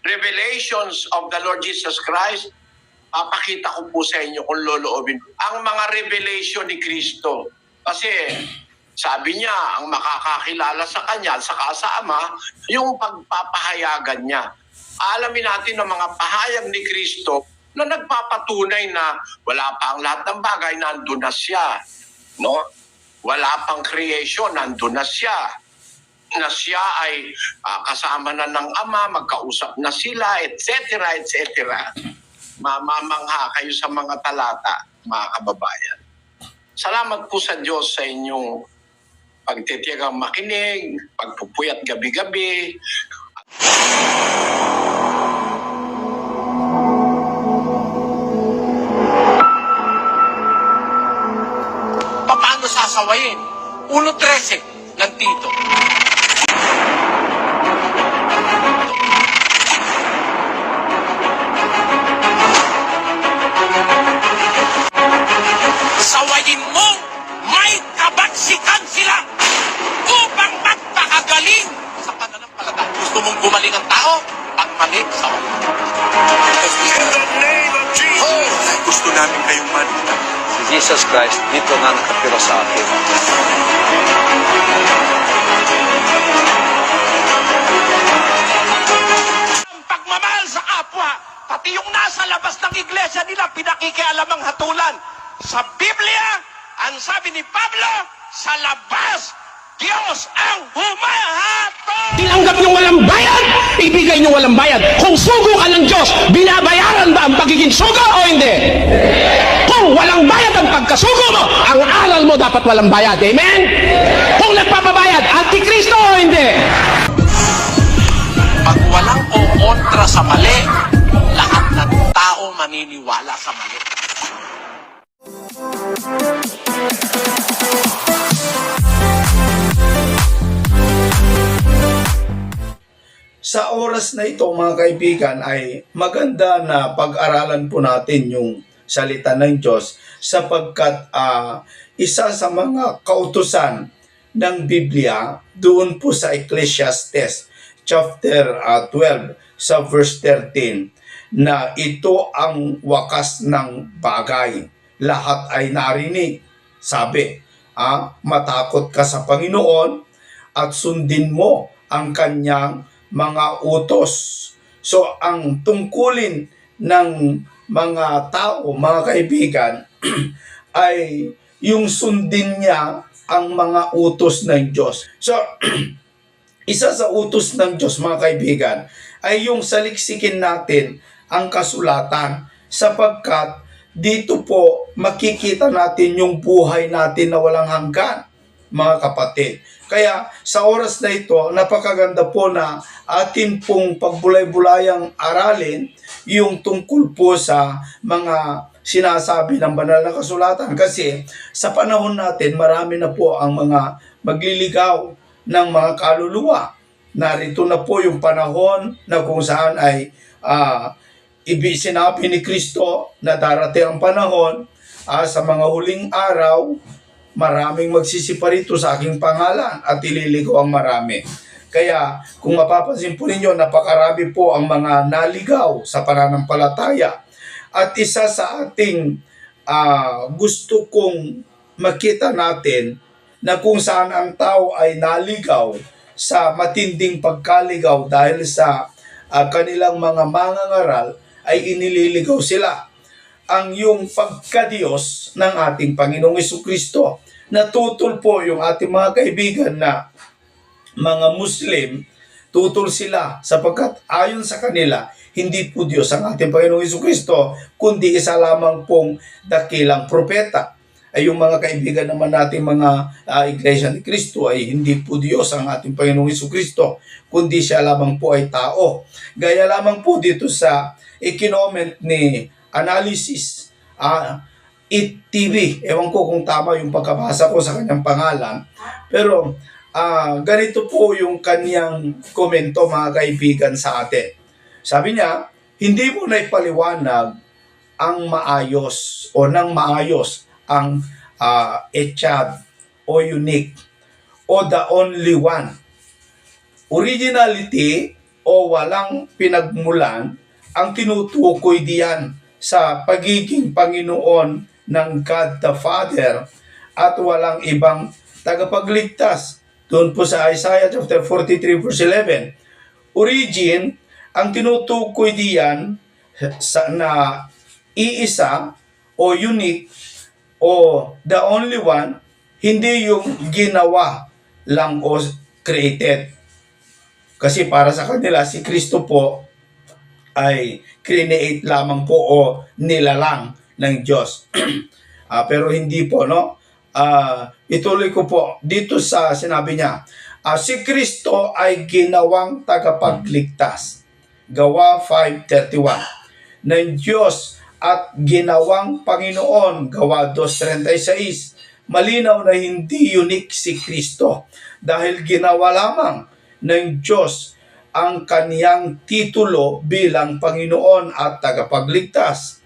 revelations of the Lord Jesus Christ, papakita ko po sa inyo kung loloobin. Ang mga revelation ni Kristo. Kasi sabi niya, ang makakakilala sa Kanya, saka sa Ama, yung pagpapahayagan niya. Alamin natin ng mga pahayag ni Kristo na nagpapatunay na wala pa ang lahat ng bagay, nandun na siya. No? Wala pang creation, nandun na siya. Na siya ay kasama na ng Ama, magkausap na sila, etc., etc. Mamamangha kayo sa mga talata, mga kababayan. Salamat po sa Diyos sa inyong pagtitiyagang makinig, pagpupuyat gabi-gabi. Paano sasawayin? 1.13 ng Tito. Sawayin mo, may kabaksikan sila upang magpakagaling sa pananampalataya. Gusto mong gumaling ang tao? Pag mali, sawayin mo. In the name of Jesus. Gusto namin kayong malita. Si Jesus Christ dito na nakatira sa akin. Ang pagmamahal sa kapwa, pati yung nasa labas ng iglesia nila, pinakikialamang hatulan. Sa Biblia, ang sabi ni Pablo, sa labas, Diyos ang humahatol. Tinanggap nyo walang bayad, ibigay nyo walang bayad. Kung sugo ka ng Diyos, binabayaran ba ang pagiging sugo o hindi? Kung walang bayad ang pagkasugo mo, ang aral mo dapat walang bayad. Amen? Kung nagpapabayad, antikristo o hindi? Pag walang o kontra sa mali, lahat ng tao maniniwala sa mali. Sa oras na ito mga kaibigan ay maganda na pag-aralan po natin yung salita ng Diyos sapagkat isa sa mga kautusan ng Biblia doon po sa Ecclesiastes chapter 12 sa verse 13 na ito ang wakas ng bagay. Lahat ay narinig. Sabi, matakot ka sa Panginoon at sundin mo ang kanyang mga utos. So, ang tungkulin ng mga tao, mga kaibigan, ay yung sundin niya ang mga utos ng Diyos. So, isa sa utos ng Diyos, mga kaibigan, ay yung saliksikin natin ang kasulatan sapagkat dito po makikita natin yung buhay natin na walang hanggan, mga kapatid. Kaya sa oras na ito, napakaganda po na atin pong pagbulay-bulayang aralin yung tungkol po sa mga sinasabi ng banal na kasulatan. Kasi sa panahon natin, marami na po ang mga magliligaw ng mga kaluluwa. Narito na po yung panahon na kung saan ay sinabi ni Kristo na darating ang panahon sa mga huling araw, maraming magsisiparito sa aking pangalan at ililigaw ang marami. Kaya kung mapapansin po ninyo, napakarami po ang mga naligaw sa pananampalataya. At isa sa ating gusto kong makita natin na kung saan ang tao ay naligaw sa matinding pagkaligaw dahil sa kanilang mga mangangaral ay inililigaw sila. Ang yung pagka-Diyos ng ating Panginoong Jesucristo. Natutol po yung ating mga kaibigan na mga Muslim, tutol sila sapagkat ayon sa kanila, hindi po Diyos ang ating Panginoong Jesucristo, kundi isa lamang pong dakilang propeta. Ay yung mga kaibigan naman nating mga Iglesia ni Cristo ay hindi po Diyos ang ating Panginoong Jesucristo, kundi siya lamang po ay tao. Gaya lamang po dito sa ikinoment ni Analysis TV. Ewan ko kung tama yung pagkabasa ko sa kanyang pangalan. Pero ganito po yung kanyang komento, mga kaibigan, sa atin. Sabi niya, hindi mo na ipaliwanag ang maayos o ng maayos ang echad o unique o the only one. Originality o walang pinagmulan ang tinutukoy diyan sa pagiging Panginoon ng God the Father at walang ibang tagapagligtas. Doon po sa Isaiah chapter 43 verse 11. Origin, ang tinutukoy diyan na iisa o unique o the only one, hindi yung ginawa lang o created. Kasi para sa kanila, si Kristo po ay create lamang po o nilalang ng Diyos. Pero hindi po, no? Ituloy ko po dito sa sinabi niya, si Kristo ay ginawang tagapagligtas. Gawa 5:31. Ng Diyos at ginawang Panginoon. Gawa 2:36. Malinaw na hindi unique si Kristo dahil ginawa lamang ng Diyos ang kaniyang titulo bilang Panginoon at tagapagligtas.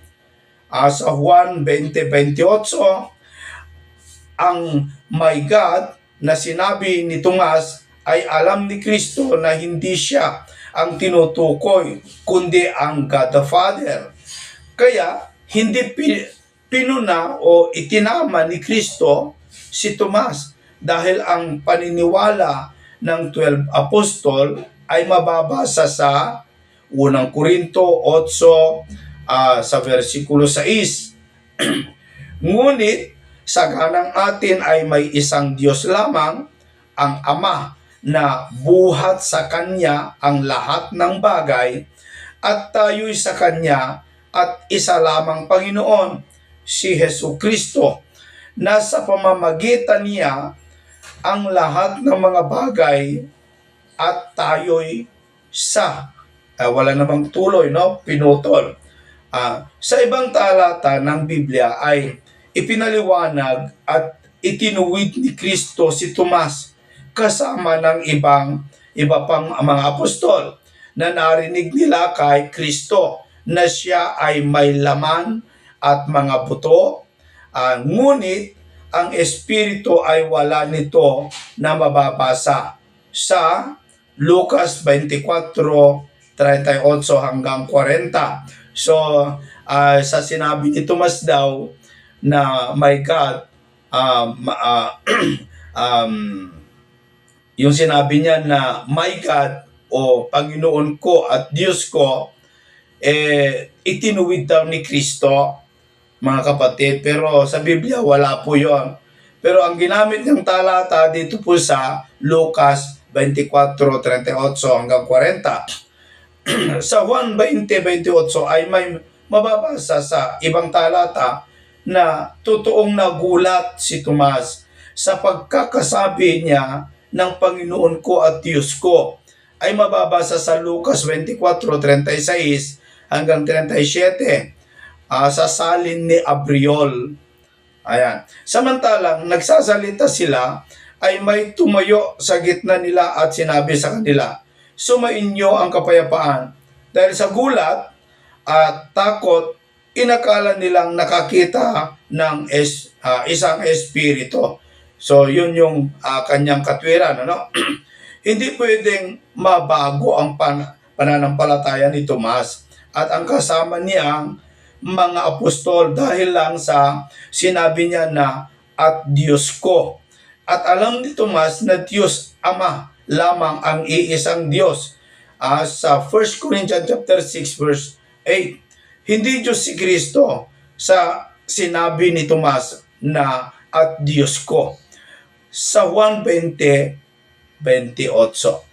Sa Juan 20:28, ang my God na sinabi ni Tomas ay alam ni Kristo na hindi siya ang tinutukoy, kundi ang God the Father. Kaya, hindi pinuna o itinama ni Kristo si Tomas dahil ang paniniwala ng 12 apostol ay mababasa sa 1 Korinto 8 sa versikulo 6. Ngunit, sa ganang atin ay may isang Diyos lamang, ang Ama, na buhat sa Kanya ang lahat ng bagay at tayo'y sa Kanya at isa lamang Panginoon, si Hesu Kristo, na sa pamamagitan niya ang lahat ng mga bagay at tayo'y wala namang tuloy, no? Pinutol. Sa ibang talata ng Biblia ay ipinaliwanag at itinuwid ni Kristo si Tomas kasama ng iba pang mga apostol na narinig nila kay Kristo na siya ay may laman at mga buto, ngunit ang Espiritu ay wala nito na mababasa sa Lucas 24:38 hanggang 40. So, sa sinabi ni Tomas daw na my God, yung sinabi niya na my God o Panginoon ko at Diyos ko, itinuwid daw ni Kristo, mga kapatid. Pero sa Biblia, wala po yon. Pero ang ginamit niyang talata dito po sa Lucas 24:38 hanggang 40. Sa Juan 20:28 ay may mababasa sa ibang talata na totoong nagulat si Tomas sa pagkakasabi niya ng Panginoon ko at Diyos ko. Ay mababasa sa Lucas 24:36 hanggang 37, sa salin ni Abriol. Ayan. Samantalang nagsasalita sila, ay may tumayo sa gitna nila at sinabi sa kanila, sumainyo ang kapayapaan. Dahil sa gulat at takot, inakala nilang nakakita ng isang espiritu. So, yun yung kanyang katwiran. Ano? Hindi pwedeng mabago ang pananampalataya ni Tomas at ang kasama niyang mga apostol dahil lang sa sinabi niya na at Diyos ko. At alam ni Tomas na Diyos Ama lamang ang iisang Diyos. Sa 1 Corinthians chapter 6 verse 8, hindi Diyos si Kristo sa sinabi ni Tomas na at Diyos ko. Sa Juan 20:28.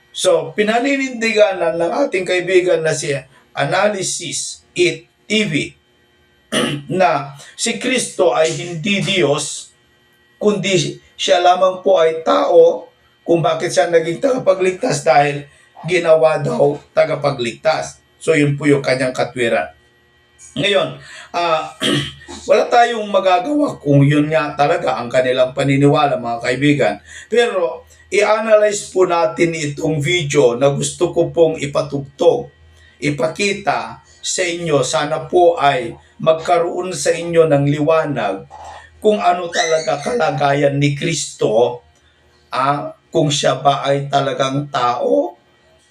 So, pinaninindigan ng ating kaibigan na si Analysis It TV na si Kristo ay hindi Diyos, kundi siya lamang po ay tao. Kung bakit siya naging tagapagligtas, dahil ginawa daw tagapagligtas. So, yun po yung kanyang katwiran. Ngayon, wala tayong magagawa kung yun nga talaga ang kanilang paniniwala, mga kaibigan. Pero, i-analyze po natin itong video na gusto ko pong ipatugtog, ipakita sa inyo. Sana po ay magkaroon sa inyo ng liwanag kung ano talaga kalagayan ni Kristo, kung siya ba ay talagang tao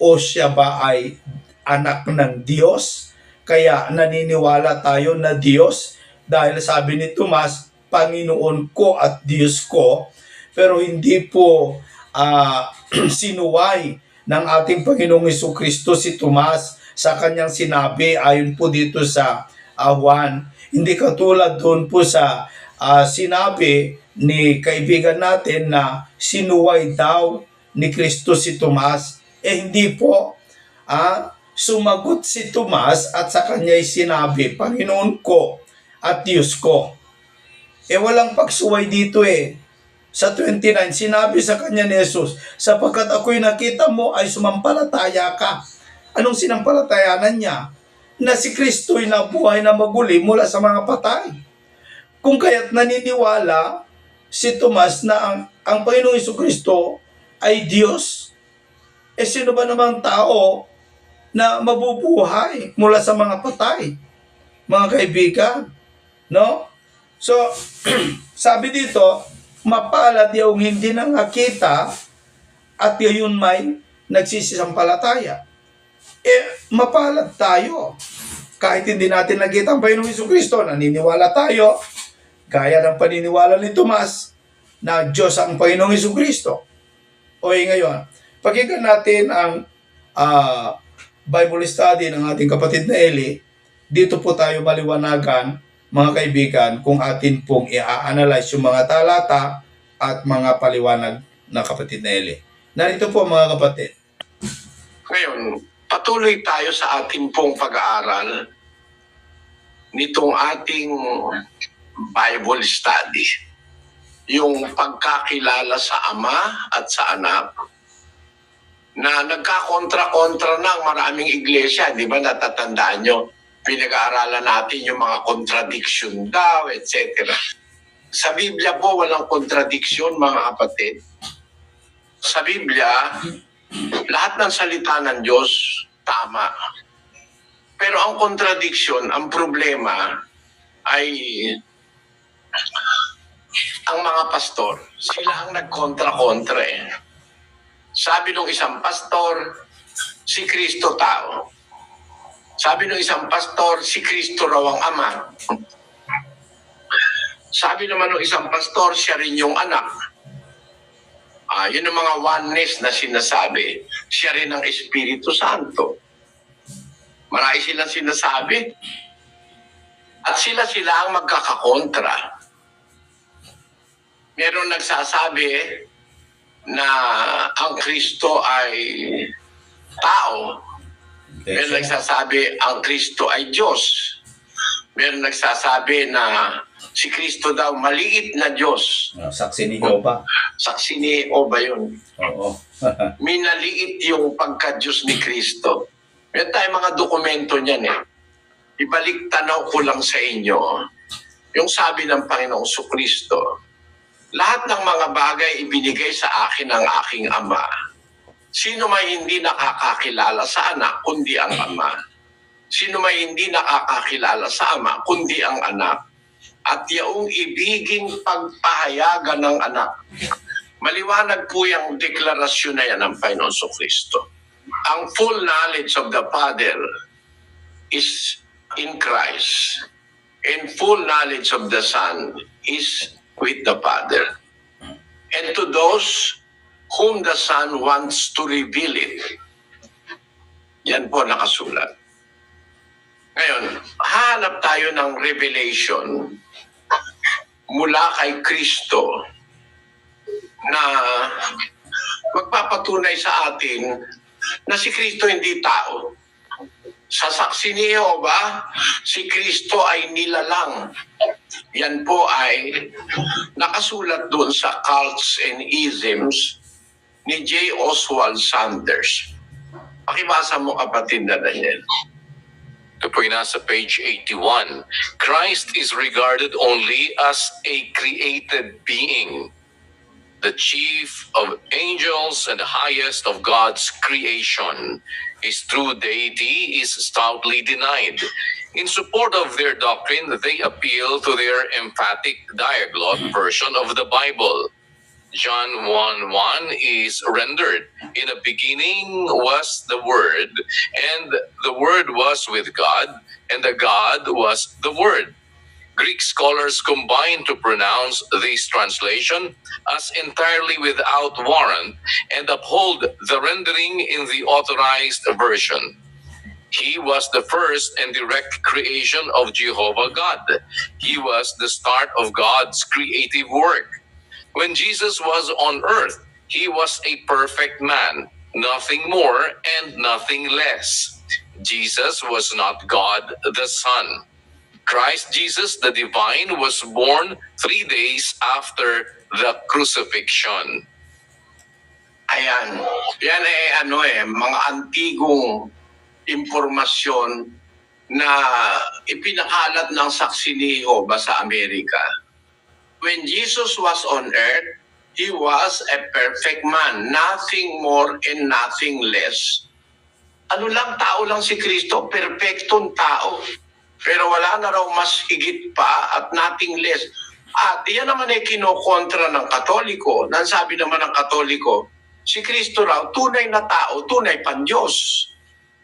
o o siya ba ay anak ng Diyos? Kaya naniniwala tayo na Diyos dahil sabi ni Tomas, Panginoon ko at Diyos ko, pero hindi po sinuway ng ating Panginoong Jesucristo si Tomas sa kanyang sinabi ayon po dito sa Juan. Hindi katulad doon po sa sinabi ni kaibigan natin na sinuway daw ni Kristo si Tomas. Hindi po. Sumagot si Tomas at sa kanya'y sinabi, Panginoon ko at Diyos ko. Walang pagsuway dito Sa 29, sinabi sa kanya ni Jesus, sapagkat ako'y nakita mo ay sumampalataya ka. Anong sinampalatayanan niya? Na si Kristo'y nabuhay na maguli mula sa mga patay. Kung kaya't naniniwala si Tomas na ang Panginoong Jesucristo ay Diyos, sino ba namang tao na mabubuhay mula sa mga patay? Mga kaibigan, no? So, sabi dito, mapalad yung hindi nakakita at yun may nagsisisampalataya. Mapalad tayo. Kahit hindi natin nakita ang Panginoong Jesucristo, naniniwala tayo, gaya ng paniniwala ni Tomas, na Diyos ang Panginoong Jesucristo. Ngayon, pakinggan natin ang Bible study ng ating kapatid na Eli. Dito po tayo maliwanagan, mga kaibigan, kung atin pong i-analyze yung mga talata at mga paliwanag ng kapatid na Eli. Narito po mga kapatid. Ngayon, patuloy tayo sa ating pong pag-aaral nitong ating Bible study. Yung pagkakilala sa Ama at sa Anak na nagkakontra-kontra ng maraming iglesia. Di ba natatandaan nyo? Pinag-aaralan natin yung mga contradiction daw, etc. Sa Biblia po, walang contradiction, mga kapatid. Sa Biblia, lahat ng salita ng Diyos, tama. Pero ang contradiction, ang problema, ay ang mga pastor, sila ang nagkontra-kontra Sabi ng isang pastor, si Kristo tao. Sabi ng isang pastor, si Kristo raw ang Ama. Sabi naman ng isang pastor, siya rin yung anak. Yun ang mga oneness na sinasabi. Siya rin ang Espiritu Santo. Marami silang sinasabi. At sila ang magkakakontra. Meron nagsasabi na ang Kristo ay tao. Meron nagsasabi ang Kristo ay Diyos. Meron nagsasabi na si Kristo daw maliit na Diyos. Saksi ni Jehovah. Saksi ni Jehovah yun. Oo. Minaliit yung pagka-Diyos ni Kristo. Meron tayong mga dokumento niyan Ibalik tanaw ko lang sa inyo yung sabi ng Panginoong Kristo. Lahat ng mga bagay ibinigay sa akin ng aking Ama. Sino may hindi nakakakilala sa anak, kundi ang Ama? Sino may hindi nakakakilala sa Ama, kundi ang anak? At yaong ibiging pagpahayagan ng anak. Maliwanag po yung deklarasyon na yan ng Panginoon Kristo. Ang full knowledge of the Father is in Christ. And full knowledge of the Son is with the Father. And to those whom the Son wants to reveal it. Yan po nakasulat. Ngayon, hahanap tayo ng revelation mula kay Kristo na magpapatunay sa atin na si Kristo hindi tao. Sa saksi ni Jehovah, si Kristo ay nilalang. Yan po ay nakasulat doon sa Cults and Isms ni J. Oswald Sanders. Pakibasa mo kapatid na Daniel. Ito po yung nasa page 81. Christ is regarded only as a created being, the chief of angels and the highest of God's creation. His true deity is stoutly denied. In support of their doctrine, they appeal to their emphatic dialogue version of the Bible. John 1:1 is rendered, "In the beginning was the Word, and the Word was with God, and the God was the Word." Greek scholars combine to pronounce this translation as entirely without warrant and uphold the rendering in the authorized version. He was the first and direct creation of Jehovah God. He was the start of God's creative work. When Jesus was on earth, he was a perfect man, nothing more and nothing less. Jesus was not God the Son. Christ Jesus the Divine was born 3 days after the crucifixion. Ayan. Yan mga antigong impormasyon na ipinakalat ng Saksi ni Jehovah sa Amerika. When Jesus was on earth, he was a perfect man, nothing more and nothing less. Ano lang, tao lang si Kristo, perfectong tao. Pero wala na raw mas higit pa at nothing less. At iyan naman ay kinokontra ng Katoliko. Nansabi naman ng Katoliko, si Kristo raw, tunay na tao, tunay pan Diyos.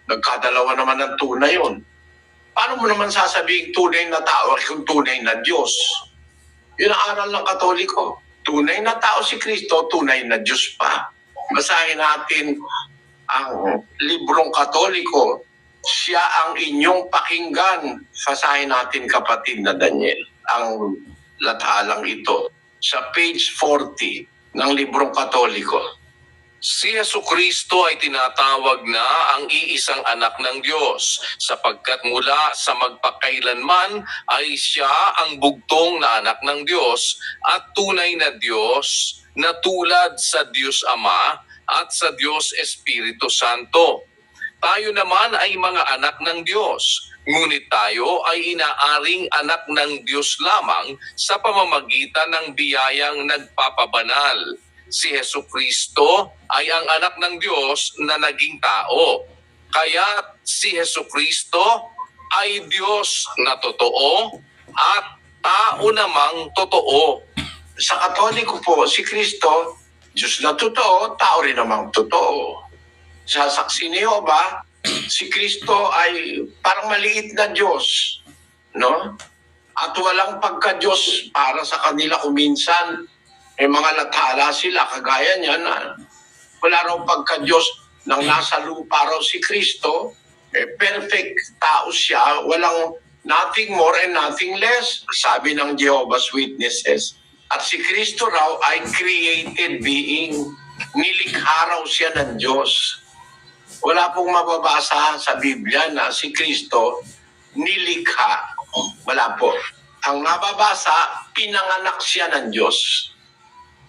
Nagkadalawa naman ng tunay yun. Paano mo naman sasabihin tunay na tao kung tunay na Diyos? Yun ang aral ng Katoliko. Tunay na tao si Kristo, tunay na Diyos pa. Basahin natin ang librong Katoliko. Siya ang inyong pakinggan. Basahin natin, kapatid na Daniel, ang lathalang ito sa page 40 ng librong Katoliko. Si Jesucristo ay tinatawag na ang iisang anak ng Diyos, sapagkat mula sa magpakailanman ay siya ang bugtong na anak ng Diyos at tunay na Diyos na tulad sa Diyos Ama at sa Diyos Espiritu Santo. Tayo naman ay mga anak ng Diyos, ngunit tayo ay inaaring anak ng Diyos lamang sa pamamagitan ng biyayang nagpapabanal. Si Jesucristo ay ang anak ng Diyos na naging tao. Kaya si Jesucristo ay Diyos na totoo at tao namang totoo. Sa Katoliko po, si Kristo, Diyos na totoo, tao rin namang totoo. Sa Saksi ni Jehovah, si Kristo ay parang maliit na Diyos, no? At walang pagka-Diyos para sa kanila kuminsan. May mga lathala sila, kagaya niya na wala raw pagka-Diyos nang nasa lupa raw si Kristo, perfect tao siya, walang nothing more and nothing less, sabi ng Jehovah's Witnesses. At si Kristo raw ay created being, nilikha raw siya ng Diyos. Wala pong mababasa sa Biblia na si Kristo nilikha. Wala po. Ang nababasa, pinanganak siya ng Diyos.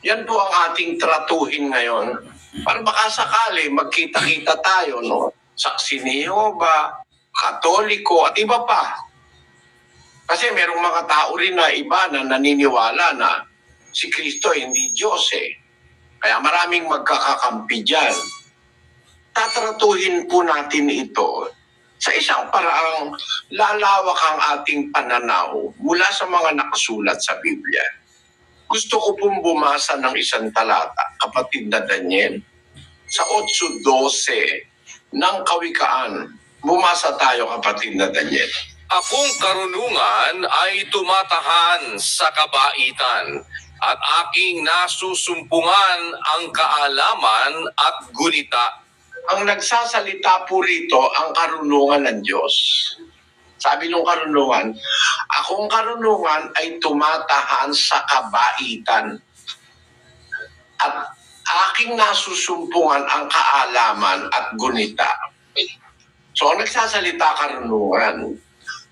Yan po ang ating tratuhin ngayon. Para baka sakali magkita-kita tayo, no? Saksi ni Jehovah, Katoliko, at iba pa. Kasi merong mga tao rin na iba na naniniwala na si Kristo hindi Diyos eh. Kaya maraming magkakakampi dyan. Tatratuhin po natin ito sa isang paraang lalawak ang ating pananaw mula sa mga nakasulat sa Biblia. Gusto ko pong bumasa ng isang talata, kapatid na Daniel, sa 8:12 ng Kawikaan. Bumasa tayo, kapatid na Daniel. Akong karunungan ay tumatahan sa kabaitan, at aking nasusumpungan ang kaalaman at gunita. Ang nagsasalita po rito, ang karunungan ng Diyos. Sabi nung karunungan, akong karunungan ay tumatahan sa kabaitan, at aking nasusumpungan ang kaalaman at gunita. So, ang nagsasalita karunungan.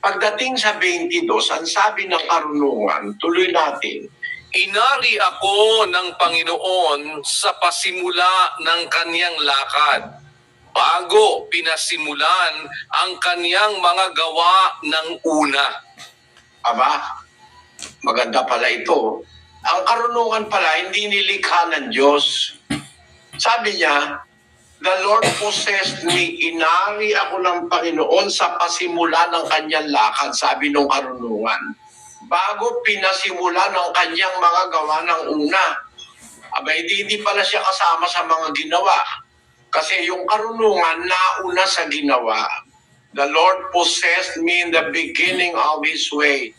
Pagdating sa 22, ang sabi ng karunungan, tuloy natin, Inari ako ng Panginoon sa pasimula ng kaniyang lakad, bago pinasimulan ang kaniyang mga gawa ng una. aba, maganda pala ito. Ang karunungan pala, hindi nilikha ng Diyos. Sabi niya, the Lord possessed me, inari ako ng Panginoon sa pasimula ng kanyang lakad, sabi nung karunungan. Bago pinasimula ng kanyang mga gawa ng una. Aba, hindi pala siya kasama sa mga ginawa. Kasi yung karunungan nauna sa ginawa. The Lord possessed me in the beginning of His way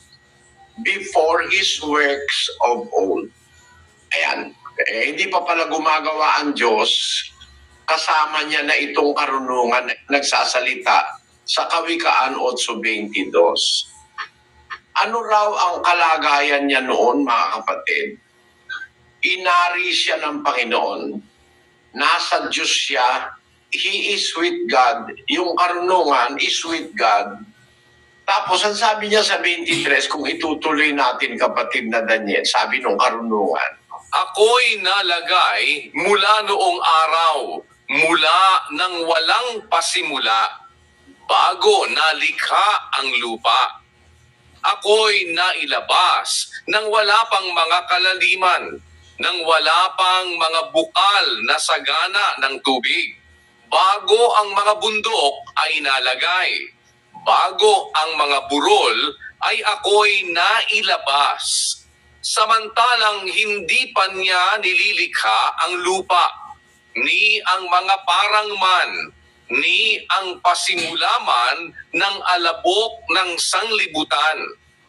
before His works of old. Ayan. Hindi pa pala gumagawa ang Diyos. Kasama niya na itong karunungan nagsasalita sa Kawikaan 8:22. Ano raw ang kalagayan niya noon, mga kapatid? Inari siya ng Panginoon. Nasa Diyos siya. He is with God. Yung karunungan is with God. Tapos, ang sabi niya sa 23, kung itutuloy natin, kapatid na Daniel, sabi nung karunungan, Ako'y nalagay mula noong araw, mula nang walang pasimula, bago nalikha ang lupa. Ako'y nailabas nang wala pang mga kalaliman, nang wala pang mga bukal na sagana ng tubig. Bago ang mga bundok ay nalagay, bago ang mga burol ay ako'y nailabas. Samantalang hindi pa niya nililikha ang lupa, ni ang mga parangman, ni ang pasimulaman ng alabok ng sanglibutan.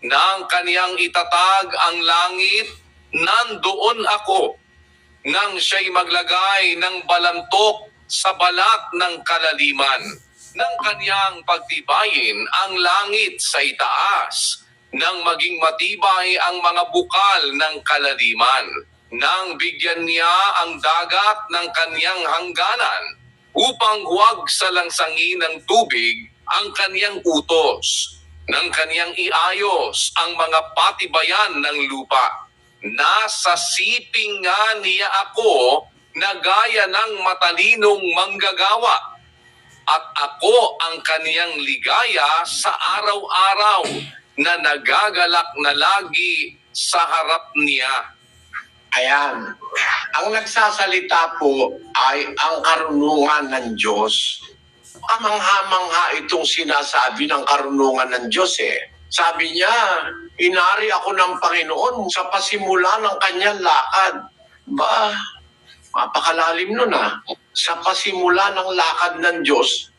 Nang kaniyang itatag ang langit, nandoon ako. Nang siya'y maglagay ng balantok sa balat ng kalaliman, nang kaniyang pagtibayin ang langit sa itaas, nang maging matibay ang mga bukal ng kalaliman, nang bigyan niya ang dagat ng kaniyang hangganan, upang huwag salangsangin ng tubig ang kaniyang utos, nang kaniyang iayos ang mga patibayan ng lupa. Nasa siping nga niya ako na gaya ng matalinong manggagawa, at ako ang kaniyang ligaya sa araw-araw na nagagalak na lagi sa harap niya. ayan, ang nagsasalita po ay ang karunungan ng Diyos. Kamangha-mangha itong sinasabi ng karunungan ng Diyos Sabi niya, inari ako ng Panginoon sa pasimula ng kanyang lakad. Ba, mapakalalim nun Sa pasimula ng lakad ng Diyos,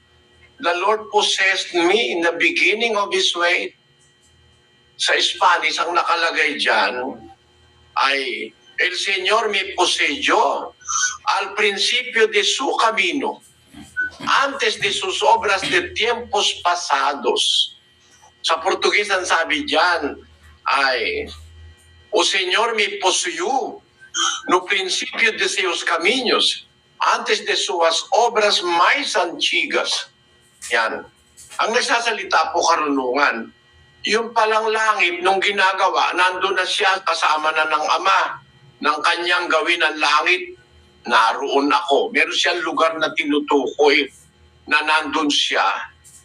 the Lord possessed me in the beginning of His way. Sa Spanish, ang nakalagay dyan ay, El Señor me poseyó al principio de su camino, antes de sus obras de tiempos pasados. Sa Portuguese, ang sabi dyan ay, O Señor me poseyó no principio de seus caminhos, antes de suas obras mais antigas. Yan. Ang nagsasalita po karunungan, yung palang langit, nung ginagawa, nandun na siya kasama na ng Ama, ng kanyang gawin ang langit, naroon ako. Meron siyang lugar na tinutukoy na nandun siya.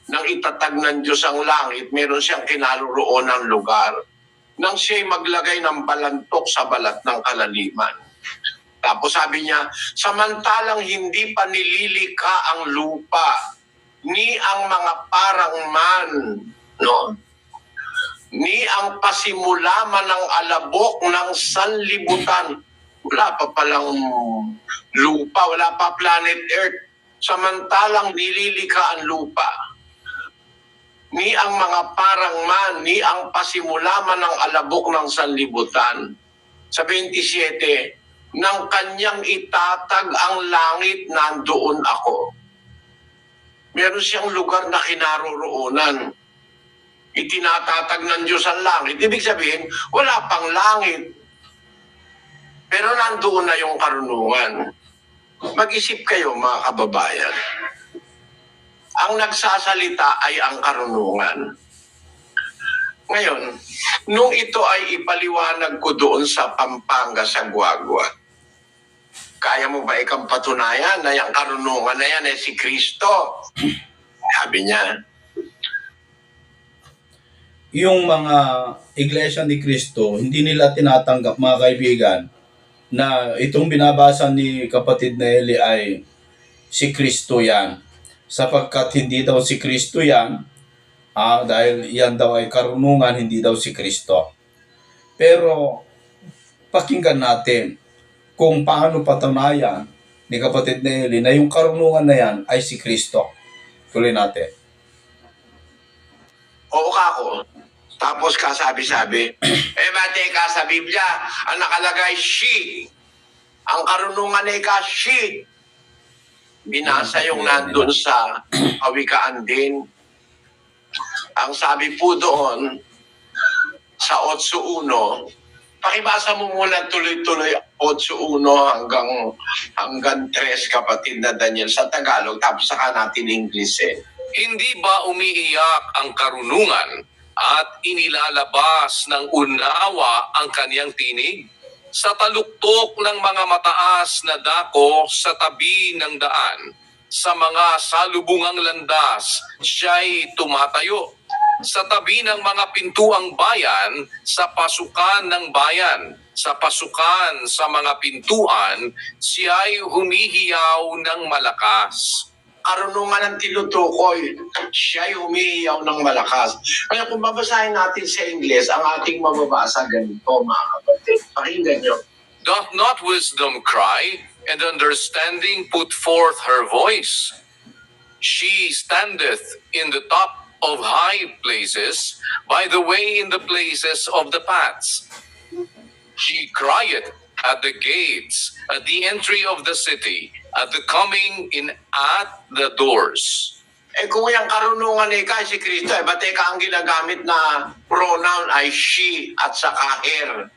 Nang itatag ng Diyos ang langit, meron siyang kinaroroon ng lugar. Nang siya'y maglagay ng balantok sa balat ng kalaliman. Tapos sabi niya, samantalang hindi pa nililika ang lupa, ni ang mga parangman, ni ang pasimulaman ng alabok ng sanlibutan. Wala pa palang lupa, wala pa planet Earth. Samantalang nililika ang lupa. Ni ang mga parangman, ni ang pasimulaman ng alabok ng sanlibutan. Sa 27, nang kanyang itatag ang langit, nandoon ako. Meron siyang lugar na kinaroroonan. Itinatatag ng Diyos ang langit. Ibig sabihin, wala pang langit. Pero nandoon na yung karunungan. Mag-isip kayo, mga kababayan. Ang nagsasalita ay ang karunungan. Ngayon, nung ito ay ipaliwanag ko doon sa Pampanga, sa Guagua, kaya mo ba ikang patunayan na yung karunungan na yan si Kristo? Sabi niya, Yung mga iglesia ni Cristo, hindi nila tinatanggap, mga kaibigan, na itong binabasa ni kapatid na Eli ay si Kristo yan. Sapagkat hindi daw si Kristo yan, dahil yan daw ay karunungan, hindi daw si Kristo. Pero pakinggan natin kung paano patunayan ni kapatid na Eli na yung karunungan na yan ay si Kristo. Tuloy natin. Oo ka ako. Tapos kasabi-sabi, teka, sa Biblia, ang nakalagay, she. Ang karunungan ay she. Binasa yung nandun sa kawikaan din. Ang sabi po doon, sa 8.1, pakibasa mo muna tuloy-tuloy 8.1 hanggang 3, kapatid na Daniel, sa Tagalog, tapos saka natin English Hindi ba umiiyak ang karunungan at inilalabas ng unawa ang kaniyang tinig? Sa taluktok ng mga mataas na dako sa tabi ng daan, sa mga salubungang landas, siya'y tumatayo. Sa tabi ng mga pintuang bayan, sa pasukan ng bayan, sa pasukan sa mga pintuan, siya'y humihiyaw ng malakas. Karunungan ang tinutukoy, siya'y humihiyaw ng malakas. Kaya kung babasahin natin sa English, ang ating mababasa ganito, mga kapatid. Pakinggan nyo. Doth not wisdom cry, and understanding put forth her voice? She standeth in the top of high places, by the way in the places of the paths. She crieth at the gates, at the entry of the city, at the coming in at the doors. Kung yung karunungan ni si Kristo, teka, ang ginagamit na pronoun ay she at saka her.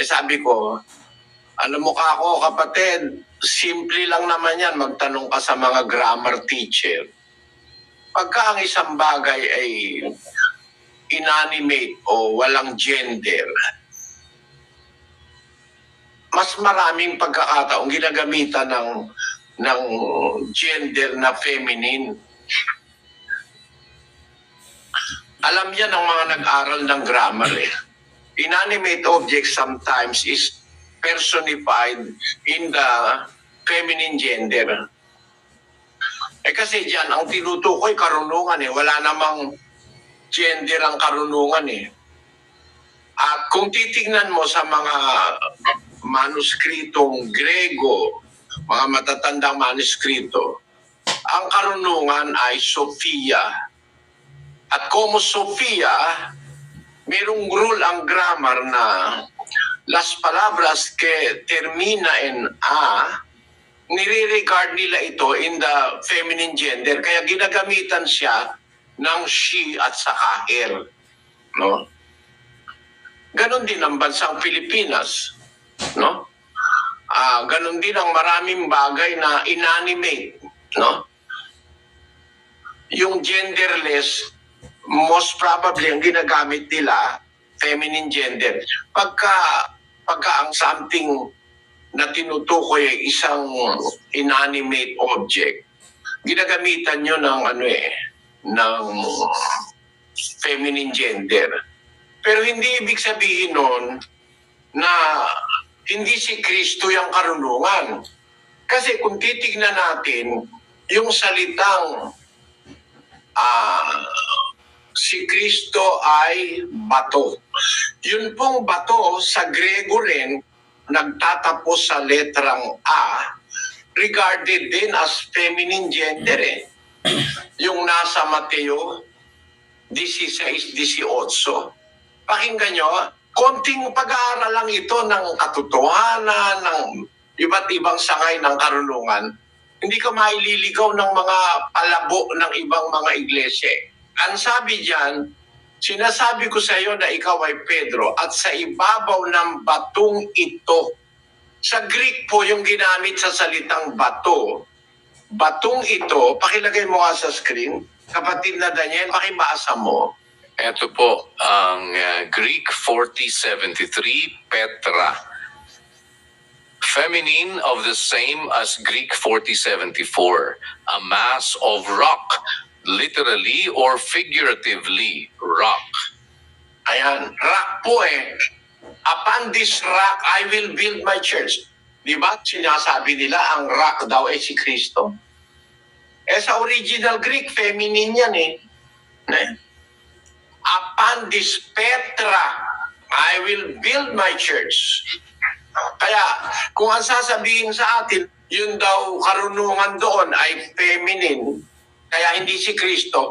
Sabi ko, alam mo ka ako, kapatid, simple lang naman yan, magtanong ka sa mga grammar teacher. Pagka ang isang bagay ay inanimate o walang gender, mas maraming pagkakataong ginagamitan ng gender na feminine. Alam yan ng mga nag-aral ng grammar Inanimate objects sometimes is personified in the feminine gender. Kasi diyan ang tinutukoy karunungan wala namang gender ang karunungan At kung titingnan mo sa mga manuskritong Grego, mga matatandang manuskrito, ang karunungan ay Sophia. At como Sophia, merong rule ang grammar na las palabras que termina en a, nire-regard nila ito in the feminine gender, kaya ginagamitan siya ng she at saka her. No? Ganon din ang bansang Pilipinas. No? Ganon din ang maraming bagay na inanimate. No? Yung genderless, most probably ang ginagamit nila, feminine gender. Pagka ang something na tinutukoy ay isang inanimate object, ginagamitan nyo ng ng feminine gender. Pero hindi ibig sabihin nun na hindi si Kristo yung karunungan. Kasi kung titignan natin, yung salitang si Kristo ay bato. Yun pong bato sa Grego rin, nagtatapos sa letrang A, regarded din as feminine gender Yung nasa Mateo 16-18. Pakinggan nyo, konting pag-aaral lang ito ng katotohanan, ng iba't ibang sangay ng karunungan. Hindi ka maililigaw ng mga palabo ng ibang mga iglesia. Ang sabi diyan, sinasabi ko sa iyo na ikaw ay Pedro at sa ibabaw ng batong ito. Sa Greek po yung ginamit sa salitang bato. Batong ito, pakilagay mo nga sa screen. Kapatid na Daniel, pakibasa mo. Ito po ang Greek 4073, Petra. Feminine of the same as Greek 4074, a mass of rock, literally or figuratively rock. Ayan, rock po Upon this rock, I will build my church. Di ba? Sinasabi nila, ang rock daw ay si Kristo. Sa original Greek, feminine yan Upon this Petra, I will build my church. Kaya kung ang sasabihin sa atin, yun daw karunungan doon ay feminine, kaya hindi si Kristo,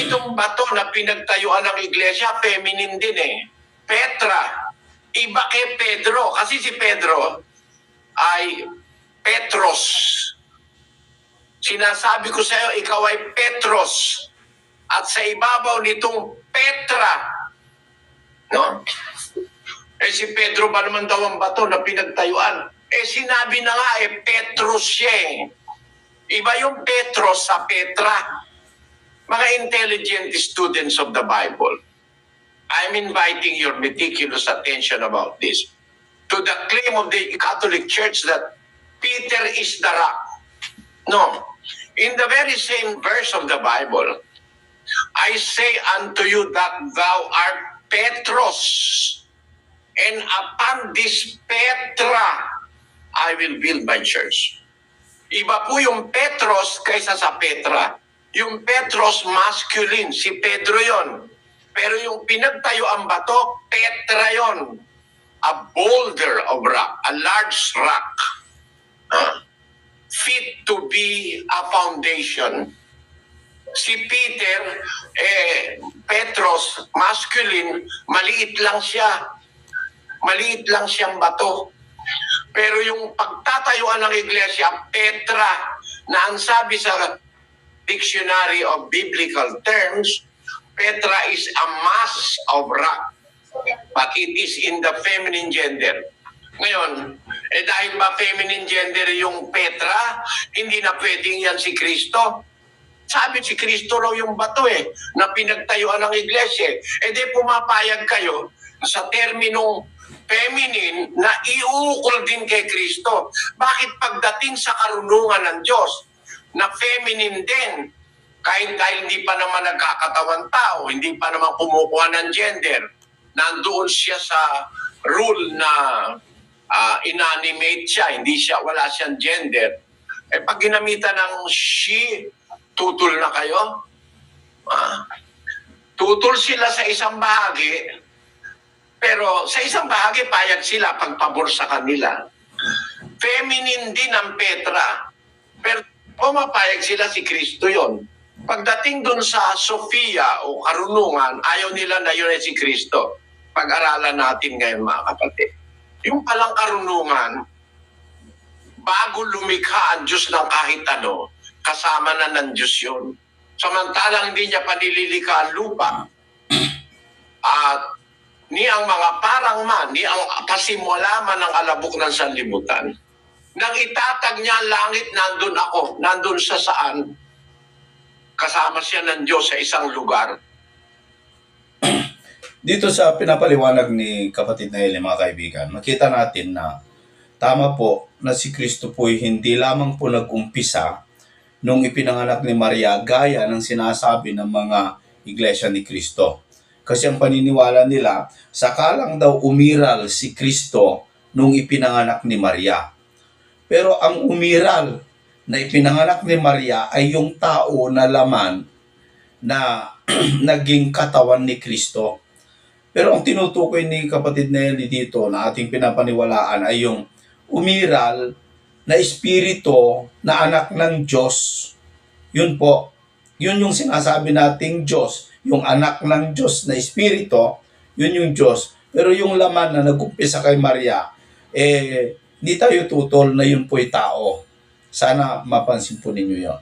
itong bato na pinagtayuan ng iglesia, feminine din eh. Petra, iba kay Pedro, kasi si Pedro ay Petros. Sinasabi ko sa iyo, ikaw ay Petros. At sa ibabaw nitong Petra, no? Si Pedro ba naman daw ang bato na pinagtayuan? Sinabi na nga, Petros siya eh. Iba yung Petros sa Petra. Mga intelligent students of the Bible, I'm inviting your meticulous attention about this. To the claim of the Catholic Church that Peter is the rock. No. In the very same verse of the Bible, I say unto you that thou art Petros, and upon this Petra, I will build my church. Iba po yung Petros kaysa sa Petra. Yung Petros masculine, si Pedro yon. Pero yung pinagtayo ang bato, Petra yon. A boulder of rock, a large rock. Fit to be a foundation. Si Peter, Petros, masculine, maliit lang siya. Maliit lang siyang bato. Pero yung pagtatayuan ng iglesia, Petra, na ang sabi sa Dictionary of Biblical Terms, Petra is a mass of rock, but it is in the feminine gender. Ngayon, dahil ba feminine gender yung Petra, hindi na pwedeng yan si Kristo. Sabi si Kristo raw yung bato na pinagtayuan ng iglesia. Di pumapayag kayo sa terminong feminine na iukol din kay Kristo. Bakit pagdating sa karunungan ng Diyos na feminine din, kahit dahil hindi pa naman nagkakatawan tao, hindi pa naman kumukuha ng gender, nandoon siya sa rule na inanimate siya, wala siyang gender. Pag ginamitan ng she, tutol na kayo. Tutol sila sa isang bahagi, pero sa isang bahagi payag sila pagpabor sa kanila. Feminine din ang Petra, pero pumapayag sila si Kristo yon. Pagdating dun sa Sofia o karunungan, ayaw nila na yun ay si Kristo. Pag-aralan natin ngayon mga kapatid. Yung palang karunungan, bago lumikha ang Diyos ng kahit ano, kasama na ng Diyos yun. Samantalang hindi niya panililikha ang lupa. At ni ang mga parang man, ni ang pasimula man ng alabok ng sanlibutan. Nang itatag niya ang langit, nandun ako. Nandun sa saan? Kasama siya ng Diyos sa isang lugar. Dito sa pinapaliwanag ni kapatid na Eli, mga kaibigan, makita natin na tama po na si Kristo po hindi lamang po nag-umpisa nung ipinanganak ni Maria gaya ng sinasabi ng mga iglesia ni Kristo. Kasi ang paniniwala nila, sakalang daw umiral si Kristo nung ipinanganak ni Maria. Pero ang umiral na ipinanganak ni Maria ay yung tao na laman na naging katawan ni Kristo. Pero ang tinutukoy ni kapatid Nelly dito na ating pinapaniwalaan ay yung umiral na espiritu na anak ng Diyos. Yun po. Yun yung sinasabi nating Diyos. Yung anak ng Diyos na espiritu, yun yung Diyos. Pero yung laman na nag-umpisa kay Maria, hindi tayo tutol na yun po'y tao. Sana mapansin po ninyo yun.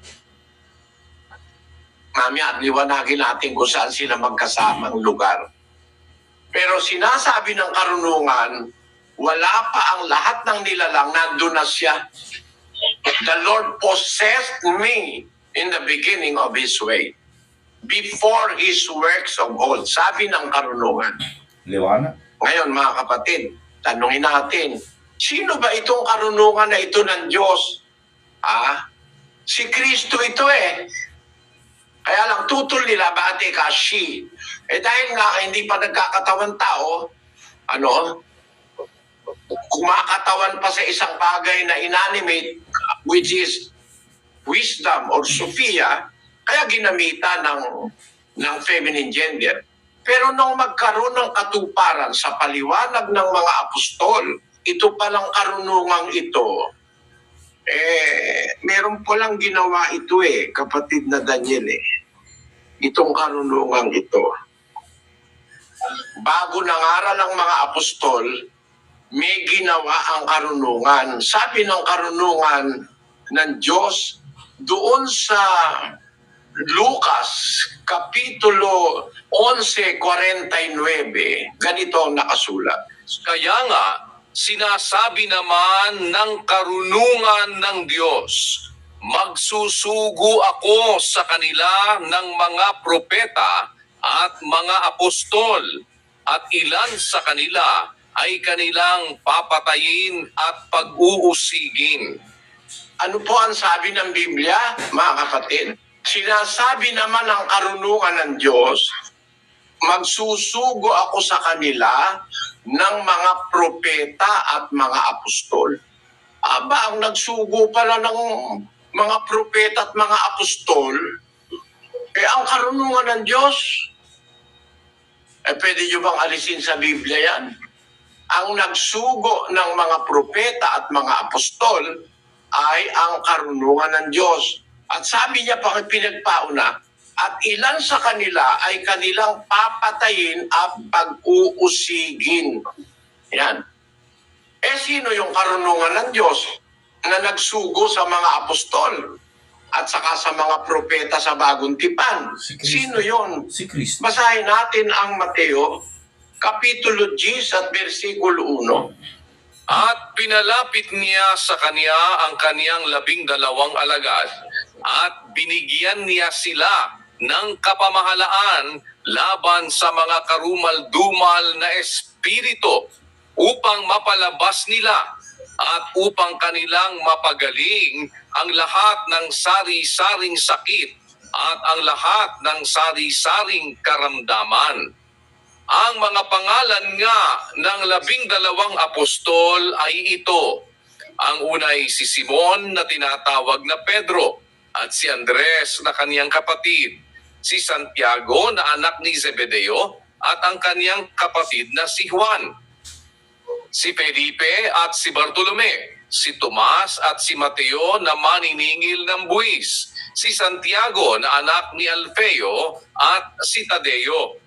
Mamaya, liwanagin natin kung saan sila magkasamang lugar. Pero sinasabi ng karunungan, wala pa ang lahat ng nilalang, nandun na siya. The Lord possessed me in the beginning of His way, before His works of old. Sabi ng karunungan. Liwanag. Ngayon mga kapatid, tanungin natin, sino ba itong karunungan na ito ng Diyos? Si Kristo ito Kaya lang tutol nila, bate ka, she. Dahil nga hindi pa nagkakatawan tao, kumakatawan pa sa isang bagay na inanimate, which is wisdom or Sophia, kaya ginamitan ng feminine gender. Pero nung magkaroon ng katuparan sa paliwanag ng mga apostol ito palang karunungang ito, meron po lang ginawa ito kapatid na Daniel itong karunungang ito. Bago nangaral ang mga apostol, may ginawa ang karunungan. Sabi ng karunungan ng Diyos doon sa Lucas, Kapitulo 11:49, ganito ang nakasulat. Kaya nga, sinasabi naman ng karunungan ng Diyos, magsusugo ako sa kanila ng mga propeta at mga apostol, at ilan sa kanila ay kanilang papatayin at pag-uusigin. Ano po ang sabi ng Biblia, mga kapatid? Sinasabi naman ng karunungan ng Diyos, magsusugo ako sa kanila ng mga propeta at mga apostol. Aba, ang nagsugo pala ng mga propeta at mga apostol, ang karunungan ng Diyos. Pwede nyo bang alisin sa Biblia yan? Ang nagsugo ng mga propeta at mga apostol ay ang karunungan ng Diyos. At sabi niya pa pinagpauna, at ilan sa kanila ay kanilang papatayin at pag-uusigin. Yan. Sino yung karunungan ng Diyos na nagsugo sa mga apostol at saka sa mga propeta sa Bagong Tipan? Si Kristo. Sino yon? Si Kristo. Basahin natin ang Mateo, Kapitulo 10 at versikulo 1. At pinalapit niya sa kanya ang kaniyang 12 alagad, at binigyan niya sila ng kapamahalaan laban sa mga karumal-dumal na espiritu upang mapalabas nila at upang kanilang mapagaling ang lahat ng sari-saring sakit at ang lahat ng sari-saring karamdaman. Ang mga pangalan nga ng 12 apostol ay ito. Ang una ay si Simon na tinatawag na Pedro, at si Andres na kaniyang kapatid, si Santiago na anak ni Zebedeo at ang kaniyang kapatid na si Juan, si Felipe at si Bartolome, si Tomas at si Mateo na maniningil ng buwis, si Santiago na anak ni Alfeo at si Tadeo,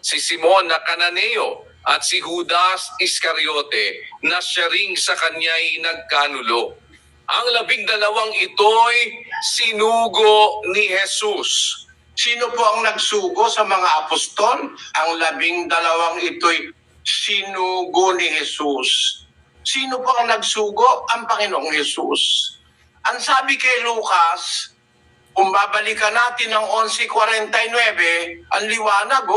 si Simon na Cananeo at si Judas Iscariote na siya ring sa kanya'y nagkanulo. Ang 12 ito'y sinugo ni Jesus. Sino po ang nagsugo sa mga apostol? Ang 12 ito'y sinugo ni Jesus. Sino po ang nagsugo? Ang Panginoong Jesus. Ang sabi kay Lucas, kung babalikan natin ng 11:49, ang liwanag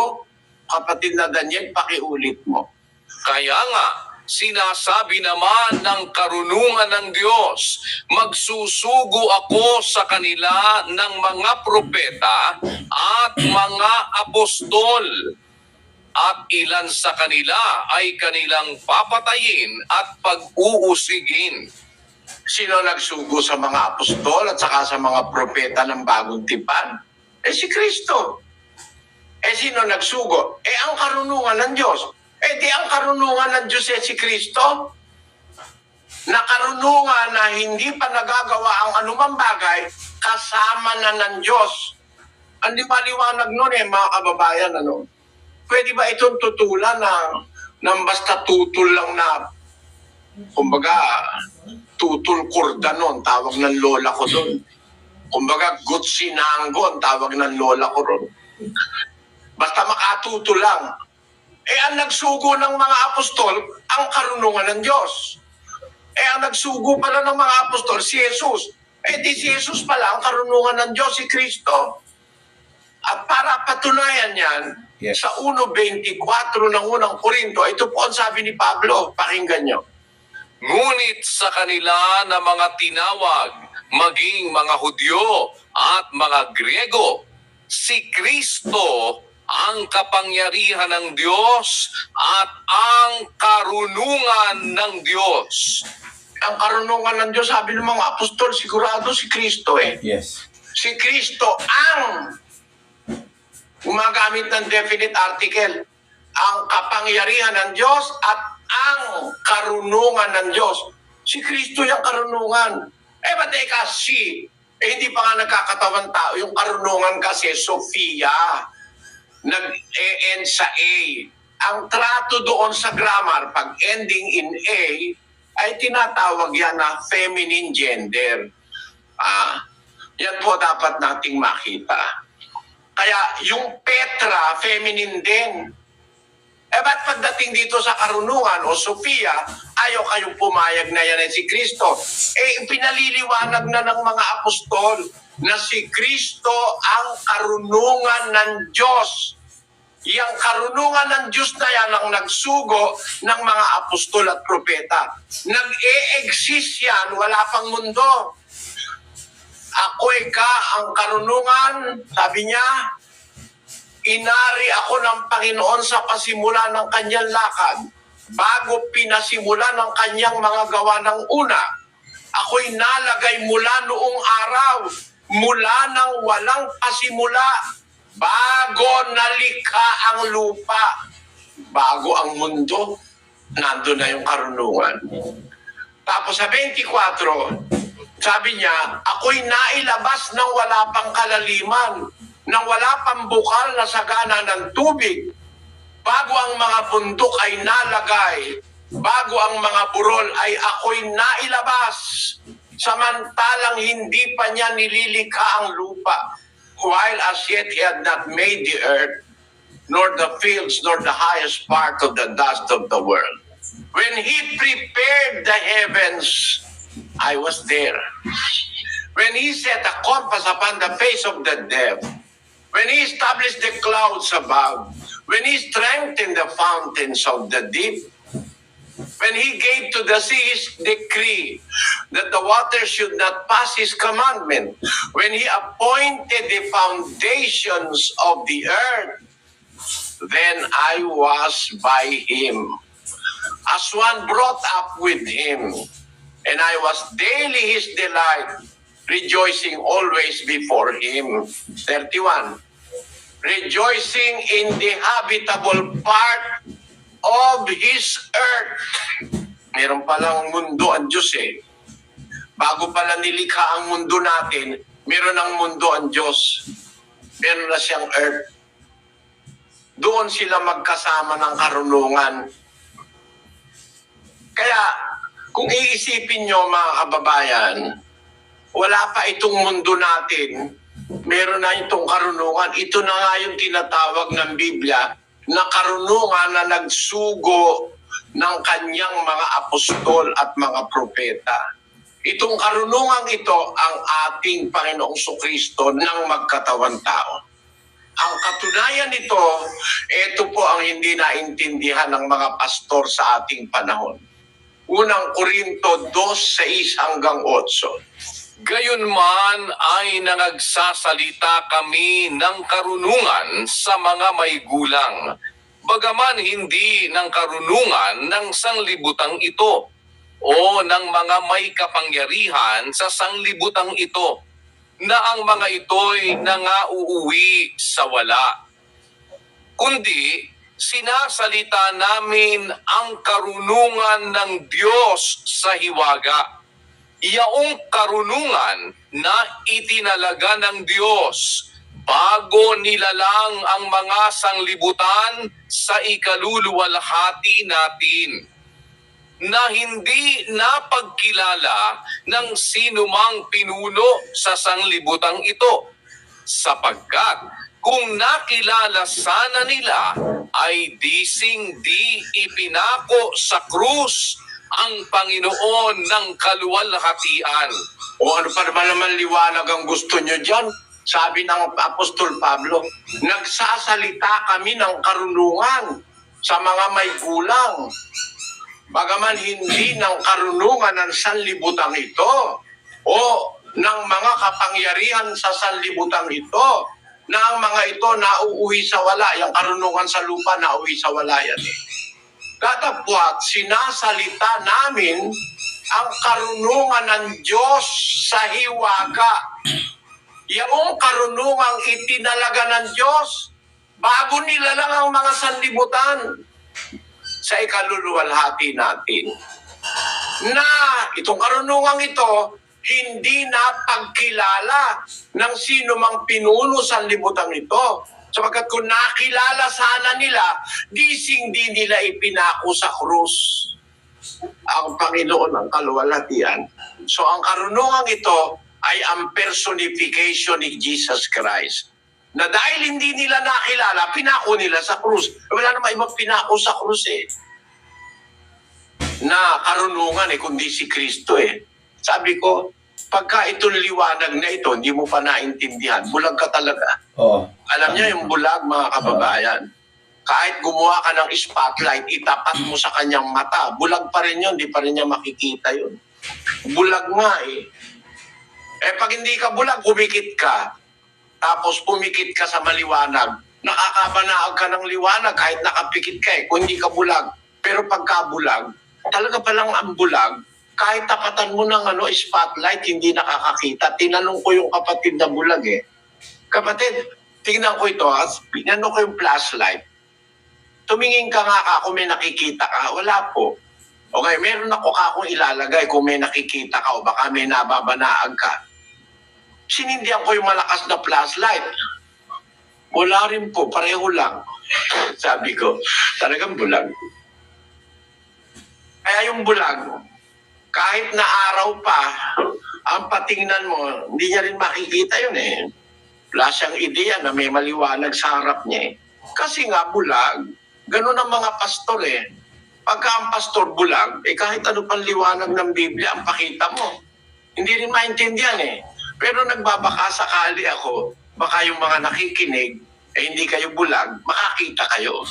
kapatid na Daniel, pakiulit mo. Kaya nga, sinasabi naman ng karunungan ng Diyos, magsusugo ako sa kanila ng mga propeta at mga apostol, at ilan sa kanila ay kanilang papatayin at pag-uusigin. Sino nagsugo sa mga apostol at saka sa mga propeta ng Bagong Tipan? Si Kristo. Sino nagsugo? Ang karunungan ng Diyos. Di ang karunungan ng Diyos si Kristo, na karunungan na hindi pa nagagawa ang anumang bagay, kasama na ng Diyos. Ang liwanag nun mga kababayan, pwede ba itong tutulan ng basta tutul lang na, kumbaga, tutul kurdanon, tawag ng lola ko doon. Kumbaga, gutsinanggon, tawag ng lola ko doon. Basta makatutul lang. Ang nagsugo ng mga apostol, ang karunungan ng Diyos. Ang nagsugo pala ng mga apostol, si Jesus. Di si Jesus pala, ang karunungan ng Diyos, si Kristo. At para patunayan yan, sa 1:24 ng unang Korinto, ito po ang sabi ni Pablo, pakinggan nyo. Ngunit sa kanila na mga tinawag, maging mga Hudyo at mga Griego, si Kristo ang kapangyarihan ng Diyos at ang karunungan ng Diyos. Ang karunungan ng Diyos, sabi ng mga apostol, sigurado si Kristo Yes. Si Kristo ang gumagamit ng definite article, ang kapangyarihan ng Diyos at ang karunungan ng Diyos. Si Kristo yung karunungan. Ba't teka, hindi pa nga nagkakatawan tao. Yung karunungan kasi, Sophia, nag-e-end sa A. Ang trato doon sa grammar, pag ending in A, ay tinatawag yan na feminine gender. Yan po dapat nating makita. Kaya yung Petra, feminine din. Ba't pagdating dito sa karunungan o Sophia, ayaw kayong pumayag na yan ay si Kristo? Pinaliliwanag na ng mga apostol na si Kristo ang karunungan ng Diyos. Yang karunungan ng Diyos na yan ang nagsugo ng mga apostol at propeta. Nag-e-exist yan, wala pang mundo. Ako ka ang karunungan, sabi niya, inari ako ng Panginoon sa pasimula ng kanyang lakad, bago pinasimula ng kanyang mga gawa ng una. Ako'y nalagay mula noong araw, mula nang walang pasimula, bago nalikha ang lupa, bago ang mundo, nandun na yung karunungan. Tapos sa 24, sabi niya, ako'y nailabas ng wala pang kalaliman, nang wala pang bukal na sagana ng tubig, bago ang mga bundok ay nalagay, bago ang mga burol ay ako'y nailabas, samantalang hindi pa niya nililikha ang lupa, while as yet he had not made the earth, nor the fields, nor the highest part of the dust of the world. When he prepared the heavens, I was there. When he set a compass upon the face of the depth, when he established the clouds above, when he strengthened the fountains of the deep, when he gave to the seas decree that the water should not pass his commandment, when he appointed the foundations of the earth, then I was by him, as one brought up with him, and I was daily his delight, rejoicing always before him. 31. Rejoicing in the habitable part of his earth. Meron palang mundo ang Diyos eh. Bago pala nilikha ang mundo natin, meron ang mundo ang Diyos. Meron na siyang earth. Doon sila magkasama ng karunungan. Kaya, kung iisipin nyo mga kababayan, wala pa itong mundo natin, meron na itong karunungan. Ito na nga yung tinatawag ng Biblia na karunungan na nagsugo ng kanyang mga apostol at mga propeta. Itong karunungan ito ang ating Panginoong Kristo ng magkatawan tao. Ang katunayan nito, ito po ang hindi naintindihan ng mga pastor sa ating panahon. Unang Korinto 2:6-8. Gayunman ay nangagsasalita kami ng karunungan sa mga may gulang, bagaman hindi ng karunungan ng sanglibutang ito o ng mga may kapangyarihan sa sanglibutang ito, na ang mga ito'y nangauuwi sa wala. Kundi sinasalita namin ang karunungan ng Diyos sa hiwaga, iyaong karunungan na itinalaga ng Diyos bago nilalang ang mga sanglibutan sa ikaluluwalhati natin, na hindi napagkilala ng sinumang pinuno sa sanglibutang ito, sapagkat kung nakilala sana nila ay di ipinako sa krus ang Panginoon ng kaluwalhatian. O ano pa naman liwanag ang gusto nyo dyan? Sabi ng Apostol Pablo, nagsasalita kami ng karunungan sa mga may gulang, bagaman hindi ng karunungan ng sanlibutan ito o ng mga kapangyarihan sa sanlibutan ito, na ang mga ito nauuwi sa wala. Yung karunungan sa lupa, nauuwi sa wala yan eh. Datapwat, sinasalita namin ang karunungan ng Diyos sa hiwaga. Yung karunungang itinalaga ng Diyos bago nilalang ang mga sanlibutan. sa ikaluluwalhati natin. Na itong karunungang ito, hindi na pagkilala ng sino mang pinuno sa libutan ito. Sapagkat kung nakilala sana nila, di nila ipinako sa krus ang Panginoon ng kaluwalhatian. So ang karunungang ito ay ang personification ni Jesus Christ. Na dahil hindi nila nakilala, pinako nila sa krus. Wala namang ibang pinako sa krus na karunungan kundi si Kristo Sabi ko, pagka itong liwanag na ito, hindi mo pa naintindihan, bulag ka talaga. Oh. Alam niyo yung bulag, mga kababayan. Kahit gumawa ka ng spotlight, itapat mo sa kanyang mata, bulag pa rin yun, di pa rin niya makikita yun. Bulag nga pag hindi ka bulag, pumikit ka. Tapos pumikit ka sa maliwanag. Nakakabanaag ka ng liwanag kahit nakapikit ka kung hindi ka bulag. Pero pagka bulag, talaga palang ang bulag, kahit tapatan mo ng spotlight, hindi nakakakita. Tinanong ko yung kapatid na bulag Kapatid, tingnan ko ito Tinanong ko yung flashlight. Tumingin ka nga kung may nakikita ka. Wala po. Okay, meron ako kung ilalagay kung may nakikita ka o baka may nababanaag ka. Sinindihan ko yung malakas na flashlight. Wala rin po, pareho lang. Sabi ko, talagang bulag. Kaya yung bulag, kahit na araw pa, ang patingnan mo, hindi niya rin makikita yun Wala siyang ideya na may maliwanag sa harap niya Kasi nga bulag, ganun ang mga pastor Pagka ang pastor bulag, kahit ano pang liwanag ng Biblia ang pakita mo. Hindi rin maintindihan Pero nagbabaka sakali ako, baka yung mga nakikinig, hindi kayo bulag, makakita kayo.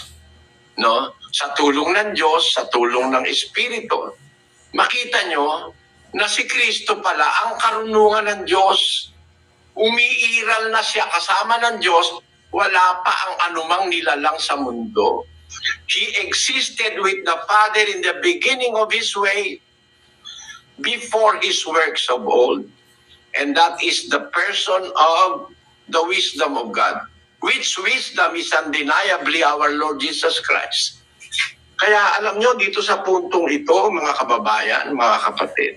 No? Sa tulong ng Diyos, sa tulong ng Espiritu, makita nyo na si Kristo pala ang karunungan ng Diyos. Umiiral na siya kasama ng Diyos, wala pa ang anumang nilalang sa mundo. He existed with the Father in the beginning of His way, before His works of old. And that is the person of the wisdom of God. Which wisdom is undeniably our Lord Jesus Christ. Kaya alam nyo, dito sa puntong ito, mga kababayan, mga kapatid,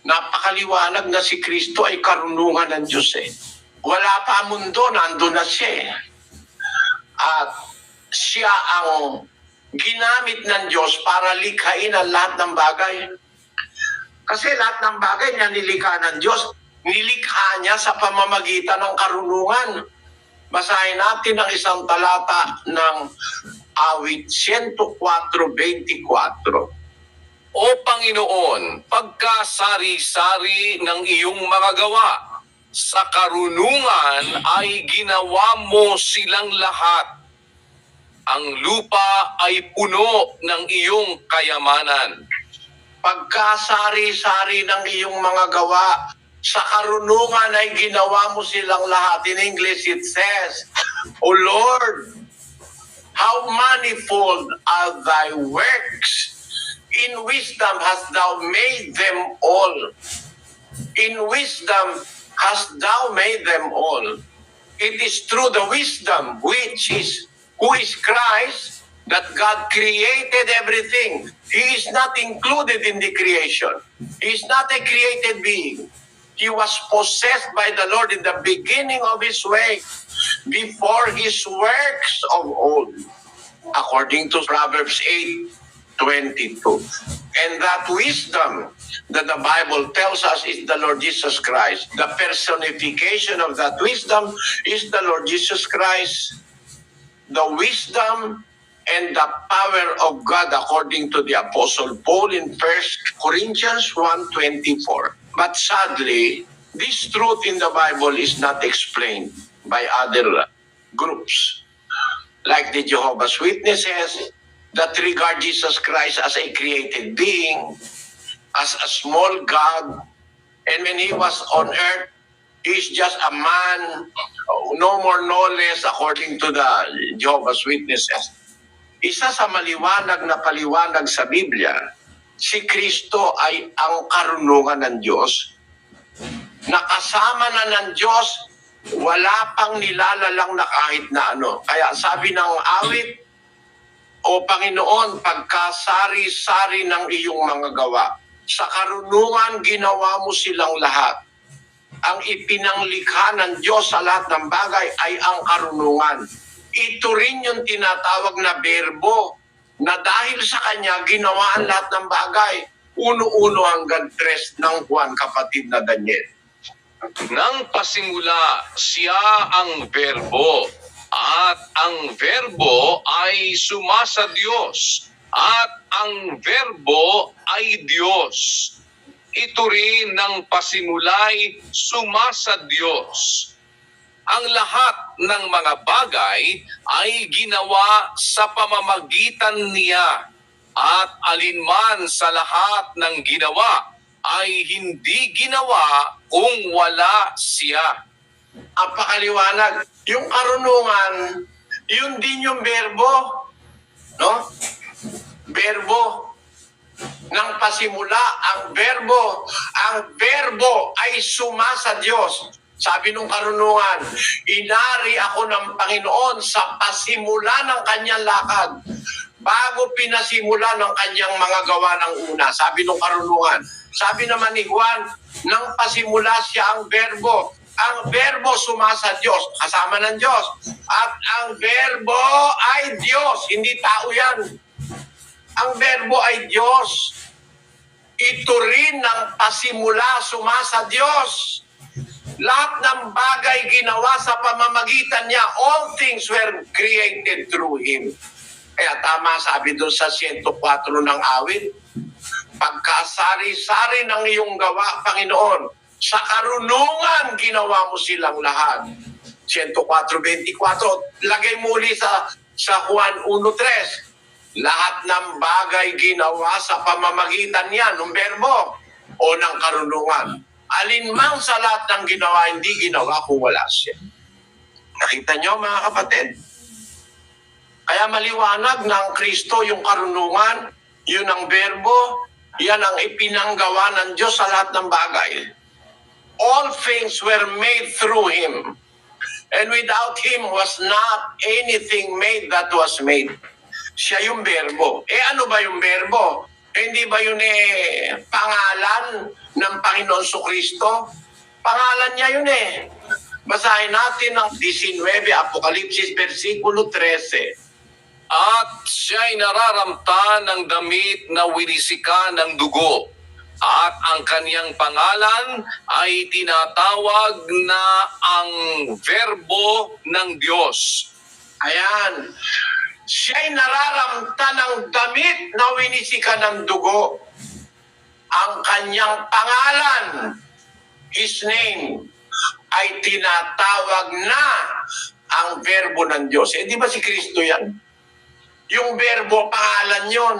napakaliwanag na si Kristo ay karunungan ng Diyos Wala pa ang mundo, nandun na siya At siya ang ginamit ng Diyos para likhain ang lahat ng bagay. Kasi lahat ng bagay niya nilikha ng Diyos, nilikha niya sa pamamagitan ng karunungan. Basahin natin ang isang talata ng Awit 104:24. O Panginoon, pagkasari-sari ng iyong mga gawa, sa karunungan ay ginawa mo silang lahat. Ang lupa ay puno ng iyong kayamanan. Pagkasari-sari ng iyong mga gawa, sa karunungan ay ginawa mo silang lahat. In English it says, O Lord, how manifold are thy works. In wisdom hast thou made them all. In wisdom hast thou made them all. It is through the wisdom who is Christ that God created everything. He is not included in the creation. He is not a created being. He was possessed by the Lord in the beginning of His way, before His works of old, according to Proverbs 8:22. And that wisdom that the Bible tells us is the Lord Jesus Christ. The personification of that wisdom is the Lord Jesus Christ. The wisdom and the power of God, according to the Apostle Paul in 1 Corinthians 1:24. But sadly, this truth in the Bible is not explained by other groups, like the Jehovah's Witnesses, that regard Jesus Christ as a created being, as a small God, and when He was on earth, He's just a man, no more, no less, according to the Jehovah's Witnesses. Isa sa maliwanag na paliwanag sa Biblia, si Kristo ay ang karunungan ng Diyos. Nakasama na ng Diyos, wala pang nilalalang na kahit na ano. Kaya sabi ng awit, O Panginoon, pagkasari-sari ng iyong mga gawa, sa karunungan ginawa mo silang lahat. Ang ipinanglikha ng Diyos sa lahat ng bagay ay ang karunungan. Ito rin yung tinatawag na berbo, na dahil sa Kanya ginawa ang lahat ng bagay. 1:1 hanggang 3 ng Juan, kapatid na Daniel. Nang pasimula, siya ang verbo, at ang verbo ay sumasa Diyos, at ang verbo ay Diyos. Ito rin ng pasimulay sumasa Diyos. Ang lahat ng mga bagay ay ginawa sa pamamagitan niya, at alinman sa lahat ng ginawa ay hindi ginawa kung wala siya. Ang pakaliwanag, yung karunungan, yun din yung berbo, no? Berbo. Nang pasimula, ang verbo ay suma sa Diyos. Sabi nung karunungan, inari ako ng Panginoon sa pasimula ng kanyang lakad, bago pinasimula ng kanyang mga gawa ng una. Sabi nung karunungan. Sabi naman ni Juan, nang pasimula siya ang verbo. Ang verbo sumasa Diyos, kasama ng Diyos. At ang verbo ay Diyos, hindi tao yan. Ang verbo ay Diyos. Ito rin ang pasimula sumasa Diyos. Lahat ng bagay ginawa sa pamamagitan niya. All things were created through Him. Kaya tama sabi doon sa 104 ng awit, pagkasari-sari ng iyong gawa, Panginoon, sa karunungan ginawa mo silang lahat. 104:24. Lagay mo uli sa Juan 1:3. Lahat ng bagay ginawa sa pamamagitan niya ng berbo o ng karunungan. Alinmang sa lahat ng ginawa, hindi ginawa kung wala siya. Nakita niyo mga kapatid? Kaya maliwanag ng Kristo yung karunungan, yun ang berbo, yan ang ipinanggawa ng Diyos sa lahat ng bagay. All things were made through Him. And without Him was not anything made that was made. Siya yung berbo. Ano ba yung berbo? Hindi ba yun pangalan ng Panginoon Kristo? Pangalan niya yun . Basahin natin ang 19, Apokalipsis, versikulo 13. At siya'y nararamta ng damit na winisika ng dugo, at ang kaniyang pangalan ay tinatawag na ang verbo ng Diyos. Ayan. Siya'y nararamta ng damit na winisika ng dugo. Ang kanyang pangalan, His name, ay tinatawag na ang verbo ng Diyos. Di ba si Kristo yan? Yung verbo, pangalan yon.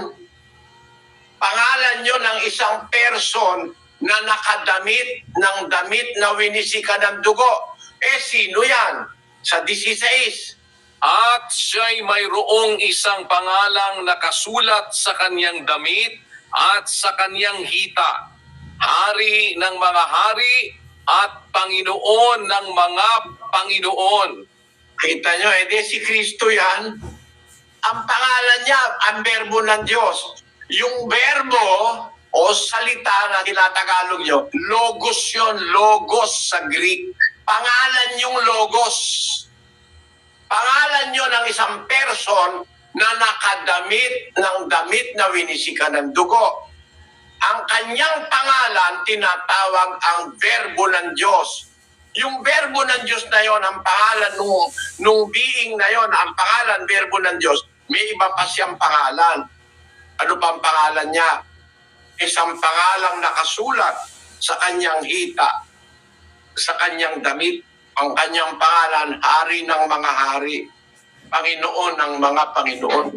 Pangalan yon ng isang person na nakadamit ng damit na winisika ng dugo. Sino yan? Sa 16. At siya'y mayroong isang pangalang nakasulat sa kaniyang damit at sa kaniyang hita, Hari ng mga hari at Panginoon ng mga Panginoon. Kita nyo, si Kristo yan. Ang pangalan niya, ang verbo ng Diyos. Yung verbo o salita na tinatagalog nyo, logos yun, logos sa Greek. Pangalan yung logos. Pangalan yun ng isang person na nakadamit ng damit na winisika ng dugo. Ang kanyang pangalan, tinatawag ang verbo ng Diyos. Yung verbo ng Diyos na yon, ang pangalan nung being na yon, ang pangalan, verbo ng Diyos, may iba pa siyang pangalan. Ano pa ang pangalan niya? Isang pangalang nakasulat sa kanyang hita, sa kanyang damit. Ang kanyang pangalan, Hari ng mga hari, Panginoon ng mga Panginoon.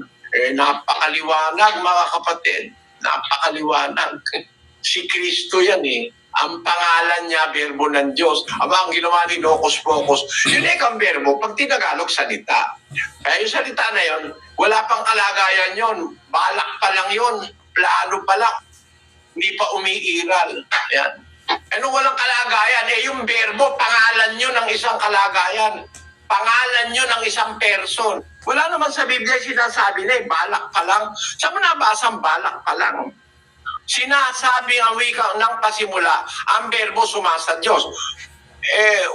Napakaliwanag mga kapatid, napakaliwanag. Si Kristo yan . Ang pangalan niya, verbo ng Diyos. Ang ginawa ni Hocus Pocus, yun ang verbo, pag tinagalog, salita. Kaya yung salita na yun, wala pang kalagayan yun. Balak pa lang yun. Plano pa lang. Hindi pa umiiral. Yan. Walang kalagayan. Yung verbo, pangalan yun ng isang kalagayan. Pangalan yun ng isang person. Wala naman sa Biblia sinasabi na balak pa lang. Saan mo nabasang balak pa lang? Sinasabi ang wika ng pasimula, ang berbo sumasa Diyos.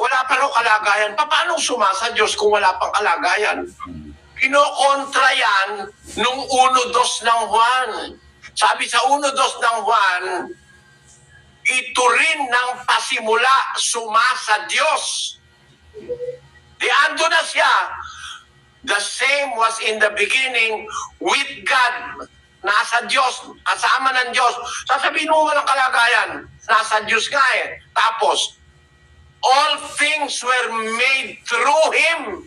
Wala pa raw kalagayan. Paano sumasa Diyos kung wala pang kalagayan? Kinokontra yan nung 1:2 ng Juan. Sabi sa 1:2 ng Juan, ito rin ng pasimula sumasa Diyos. Di ando na siya. The same was in the beginning with God. Nasa Diyos, kasama ng Diyos. Sasabihin mo walang kalagayan. Nasa Diyos nga eh. Tapos, all things were made through Him.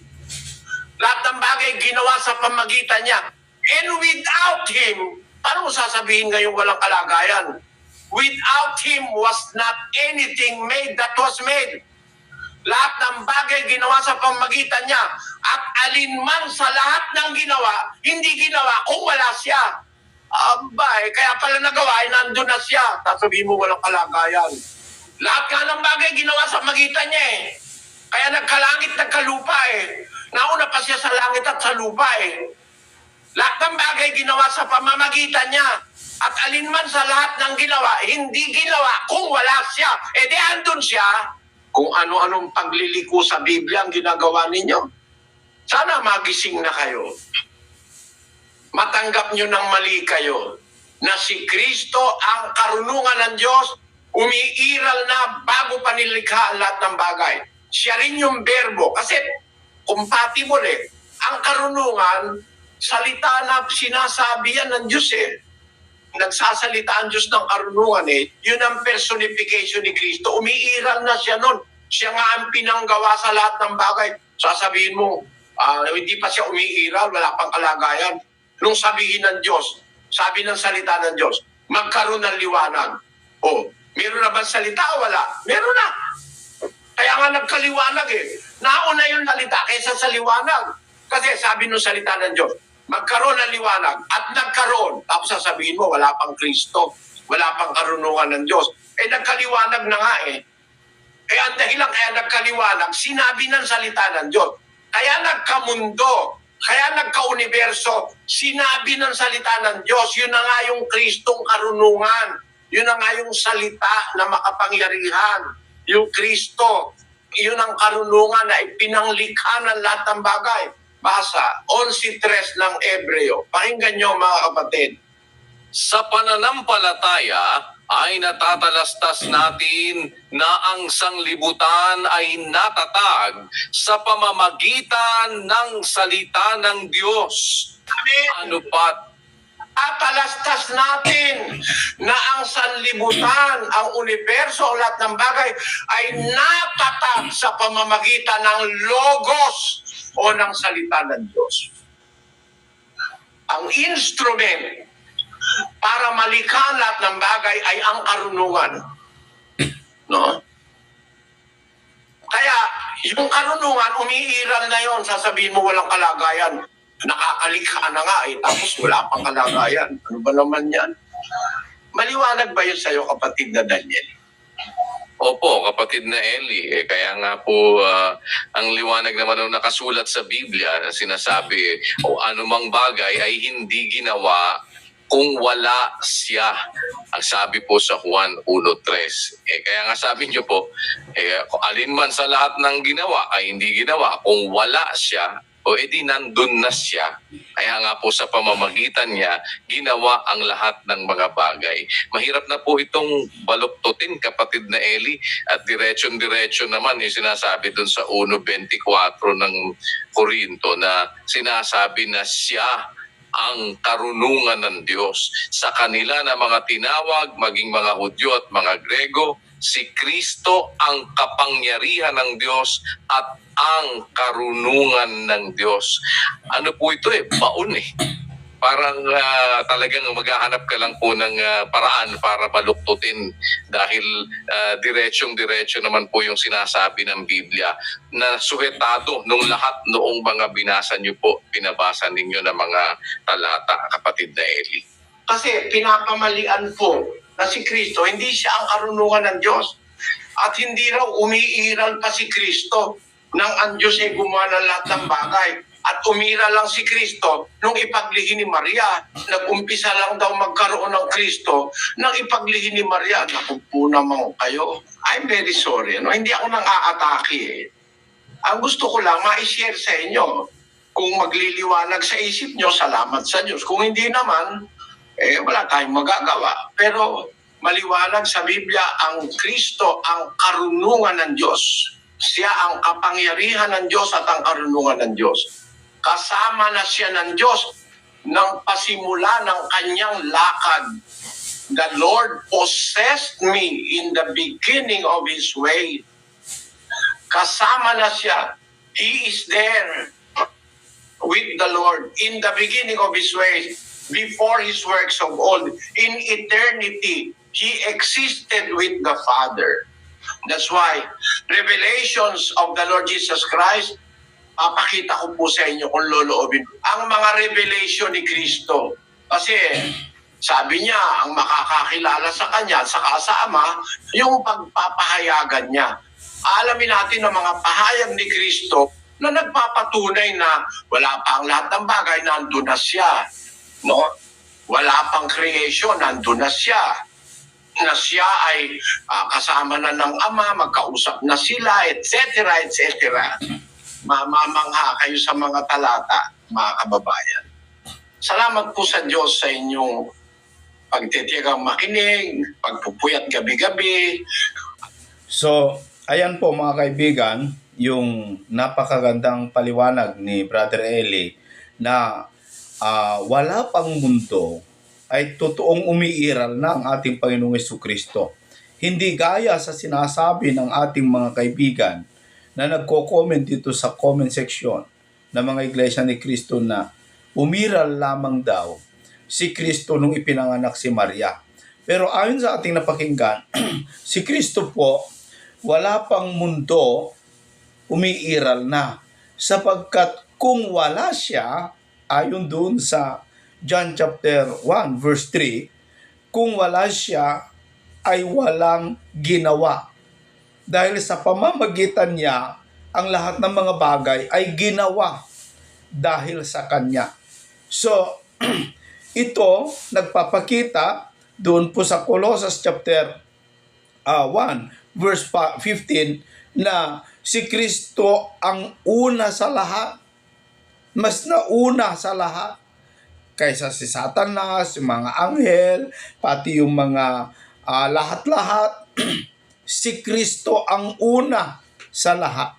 Lahat ng bagay ginawa sa pamagitan niya. And without Him, paano mo sasabihin ngayon walang kalagayan? Without Him was not anything made that was made. Lahat ng bagay ginawa sa pamagitan niya. At alinman sa lahat ng ginawa, hindi ginawa kung wala siya. Kaya pala nagawa, nandun na siya. Sasabihin mo walang kalagayan. Lahat nga ng bagay ginawa sa magitan niya eh. Kaya nagkalangit, nagkalupa eh. Nauna pa siya sa langit at sa lupa eh. Lahat ng bagay ginawa sa pamamagitan niya. At alinman sa lahat ng ginawa, hindi ginawa kung wala siya. Eh di andun siya. Kung ano-anong pagliliko sa Biblia ang ginagawa ninyo. Sana magising na kayo. Matanggap nyo ng mali kayo na si Kristo ang karunungan ng Diyos, umiiral na bago pa nilikha ang lahat ng bagay. Siya rin yung berbo. Kasi compatible eh. Ang karunungan, salita na sinasabi yan ng Diyos eh. Nagsasalita ang Diyos ng karunungan eh. Yun ang personification ni Kristo. Umiiral na siya nun. Siya nga ang pinanggawa sa lahat ng bagay. Sasabihin mo, hindi pa siya umiiral, wala pang kalagayan. Nung sabihin ng Diyos, sabi ng salita ng Diyos, magkaroon ng liwanag. Meron na ba salita o wala? Meron na. Kaya nga nagkaliwanag eh. Nauna yung salita kaysa sa liwanag. Kasi sabi ng salita ng Diyos, magkaroon ng liwanag at nagkaroon. Tapos sasabihin mo, wala pang Kristo, wala pang karunungan ng Diyos. Nagkaliwanag na nga eh. Ang dahilan kaya nagkaliwanag, sinabi ng salita ng Diyos. Kaya nagkamundo, kaya nagkauniverso, sinabi ng salita ng Diyos. Yun na nga yung Kristong karunungan. Yun na nga yung salita na makapangyarihan. Yung Kristo, yun ang karunungan na ipinanglikha ng lahat ng bagay. Basa, 11:3 ng Ebreo. Pakinggan nyo mga kapatid. Sa pananampalataya ay natatalastas natin na ang sanglibutan ay natatag sa pamamagitan ng salita ng Diyos. Ano pat? Atalastas natin na ang sanlibutan, ang universo, ang lahat ng bagay ay natatag sa pamamagitan ng logos o ng salita ng Diyos. Ang instrument para malikha ang lahat ng bagay ay ang karunungan. No? Kaya, yung karunungan, umiiral na yon. Sasabihin mo walang kalagayan. Nakakalikha na nga eh, tapos wala pang kalagayan. Ano ba naman yan? Maliwanag ba yun sa'yo, kapatid na Daniel? Opo, kapatid na Eli. Kaya nga po, ang liwanag naman ng nakasulat sa Biblia na sinasabi, o anumang bagay ay hindi ginawa kung wala siya. Ang sabi po sa Juan 1:3. Kaya nga sabi niyo po, kung alin man sa lahat ng ginawa ay hindi ginawa kung wala siya, o edi nandun na siya. Kaya nga po sa pamamagitan niya, ginawa ang lahat ng mga bagay. Mahirap na po itong baluktutin, kapatid na Eli, at diretsyon-diretsyon naman yung sinasabi dun sa 1:24 ng Korinto na sinasabi na siya ang karunungan ng Diyos. Sa kanila na mga tinawag, maging mga Hudyo at mga Grego, si Kristo ang kapangyarihan ng Diyos at ang karunungan ng Diyos. Ano po ito baon eh. Parang talagang maghahanap ka lang po ng paraan para baluktutin dahil diretsyong-diretsyo naman po yung sinasabi ng Biblia na suhetado nung lahat noong mga binasa nyo po, pinabasa ninyo na mga talata, kapatid na Eli. Kasi pinapamalian po na si Kristo, hindi siya ang karunungan ng Diyos. At hindi raw umiiral pa si Kristo. nang ang Diyos ay gumawa ng lahat ng bagay. At umira lang si Kristo nung ipaglihi ni Maria. Nag-umpisa lang daw magkaroon ng Kristo nang ipaglihi ni Maria. Naku po naman kayo. I'm very sorry. No? Hindi ako nang aatake eh. Ang gusto ko lang ma-share sa inyo. Kung magliliwanag sa isip nyo, salamat sa Diyos. Kung hindi naman, wala tayong magagawa. Pero maliwanag sa Biblia, ang Kristo ang karunungan ng Diyos. Siya ang kapangyarihan ng Diyos at ang karunungan ng Diyos. Kasama na siya ng Diyos nang pasimula ng kanyang lakad. The Lord possessed me in the beginning of His way. Kasama na siya. He is there with the Lord in the beginning of His way, before His works of old. In eternity, He existed with the Father. That's why revelations of the Lord Jesus Christ, papakita ko po sa inyo kung loloobin. Ang mga revelation ni Kristo. Kasi sabi niya, ang makakakilala sa Kanya at saka sa Ama, yung pagpapahayagan niya. Alamin natin ang mga pahayag ni Kristo na nagpapatunay na wala pa ang lahat ng bagay, nandun na siya. No? Wala pang creation, nandun na siya. Na siya ay kasama na ng Ama, magkausap na sila, etc., etc. Mamamangha kayo sa mga talata, mga kababayan. Salamat po sa Diyos sa inyong pagtitiyagang makinig, pagpupuyat gabi-gabi. So, ayan po mga kaibigan, yung napakagandang paliwanag ni Brother Eli na wala pang mundo ay totoong umiiral na ang ating Panginoong Jesucristo. Hindi gaya sa sinasabi ng ating mga kaibigan na nagko-comment dito sa comment section ng mga iglesia ni Kristo na umiral lamang daw si Kristo nung ipinanganak si Maria. Pero ayon sa ating napakinggan, si Kristo po wala pang mundo, umiiral na. Sapagkat kung wala siya, ayon doon sa John chapter 1 verse 3, kung wala siya ay walang ginawa. Dahil sa pamamagitan niya, ang lahat ng mga bagay ay ginawa dahil sa Kanya. So, ito nagpapakita doon po sa Colossus chapter 1 verse 15 na si Kristo ang una sa lahat. Mas nauna sa lahat kaysa si Satanas, yung mga anghel, pati yung mga lahat-lahat. Si Kristo ang una sa lahat.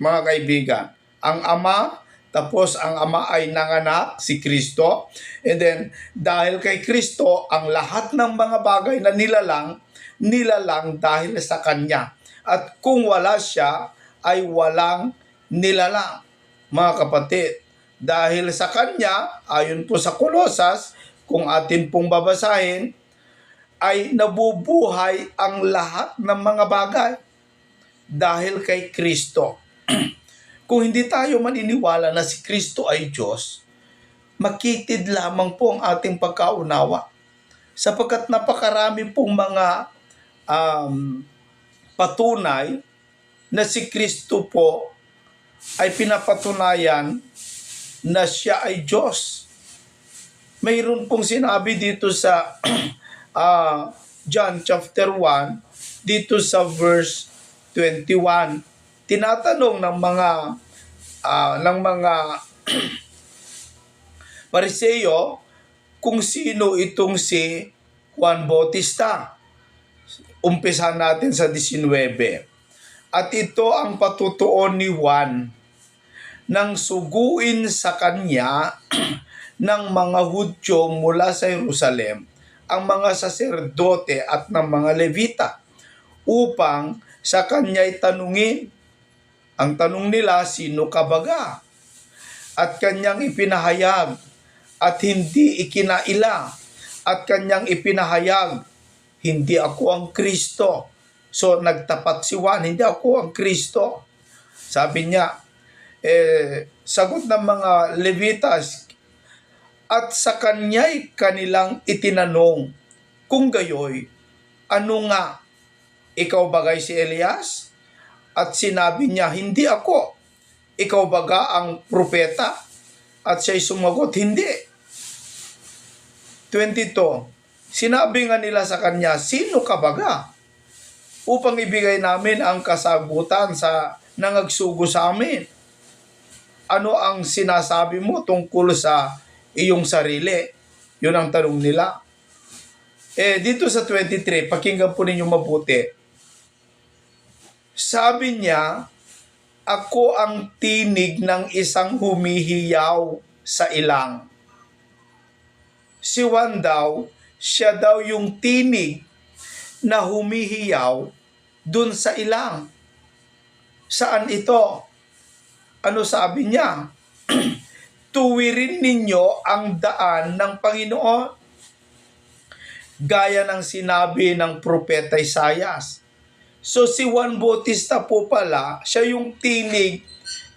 Mga kaibigan, ang Ama, tapos ang Ama ay nanganak, si Kristo. And then, dahil kay Kristo, ang lahat ng mga bagay na nilalang dahil sa Kanya. At kung wala siya, ay walang nilalang. Mga kapatid, dahil sa Kanya, ayon po sa Colossus, kung atin pong babasahin, ay nabubuhay ang lahat ng mga bagay dahil kay Kristo. Kung hindi tayo maniniwala na si Kristo ay Diyos, makitid lamang po ang ating pagkaunawa. Sapagkat napakarami pong mga patunay na si Kristo po ay pinapatunayan na siya ay Diyos. Mayroon pong sinabi dito sa John chapter 1, dito sa verse 21. Tinatanong ng mga Pariseo kung sino itong si Juan Bautista. Umpisahan natin sa 19. At ito ang patutuon ni Juan nang suguin sa kanya ng mga Hudyo mula sa Jerusalem ang mga saserdote at ng mga Levita upang sa kanya'y tanungin. Ang tanong nila, sino ka baga? At kanyang ipinahayag at hindi ikinaila. At kanyang ipinahayag, hindi ako ang Kristo. So nagtapat si Juan, hindi ako ang Kristo. Sabi niya, sagot ng mga Levitas, at sa kanya'y kanilang itinanong, kung gayoy, ano nga, ikaw bagay si Elias? at sinabi niya, "Hindi ako. Ikaw baga ang propeta?" At siya'y sumagot, "Hindi." 22. Sinabi nga nila sa kanya, "Sino ka baga? Upang ibigay namin ang kasagutan sa nangagsugo sa amin. Ano ang sinasabi mo tungkol sa iyong sarili?" Yun ang tanong nila. Dito sa 23, pakinggan po ninyo mabuti. Sabi niya, "Ako ang tinig ng isang humihiyaw sa ilang." Si Juan daw, siya daw yung tinig na humihiyaw dun sa ilang. Saan ito? Ano sabi niya? "Tuwirin ninyo ang daan ng Panginoon." Gaya ng sinabi ng propeta Isaias. So si Juan Bautista po pala, siya yung tinig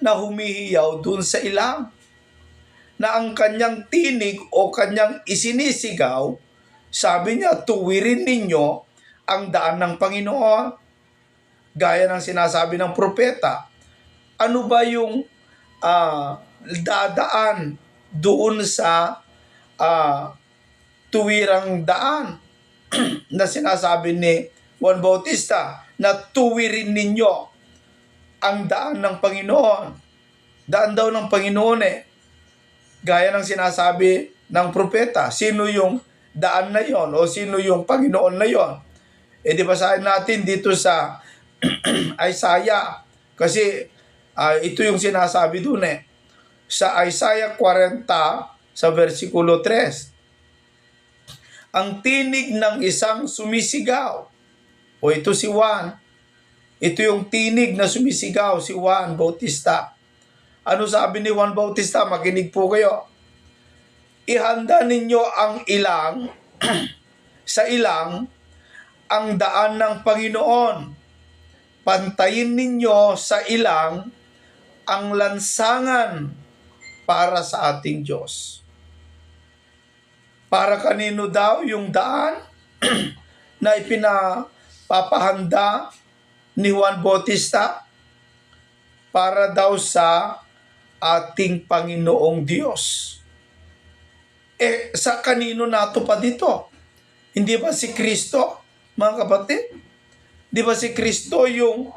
na humihiyaw dun sa ilang. Na ang kanyang tinig o kanyang isinisigaw, sabi niya, "Tuwirin ninyo ang daan ng Panginoon." Gaya ng sinasabi ng propeta. Ano ba yung dadaan doon sa tuwirang daan na sinasabi ni Juan Bautista na tuwirin ninyo ang daan ng Panginoon. Daan daw ng Panginoon Gaya ng sinasabi ng propeta, sino yung daan na yon o sino yung Panginoon na yon? Di basahin natin dito sa Isaiah kasi ito yung sinasabi dun sa Isaiah 40 sa versikulo 3. Ang tinig ng isang sumisigaw. O ito si Juan. Ito yung tinig na sumisigaw, si Juan Bautista. Ano sabi ni Juan Bautista? Makinig po kayo. "Ihanda ninyo ang ilang, sa ilang, ang daan ng Panginoon. Pantayin ninyo sa ilang ang lansangan para sa ating Diyos." Para kanino daw yung daan na ipinapapahanda ni Juan Bautista? Para daw sa ating Panginoong Diyos. Sa kanino natupad ito? Hindi ba si Kristo, mga kapatid? Di ba si Kristo yung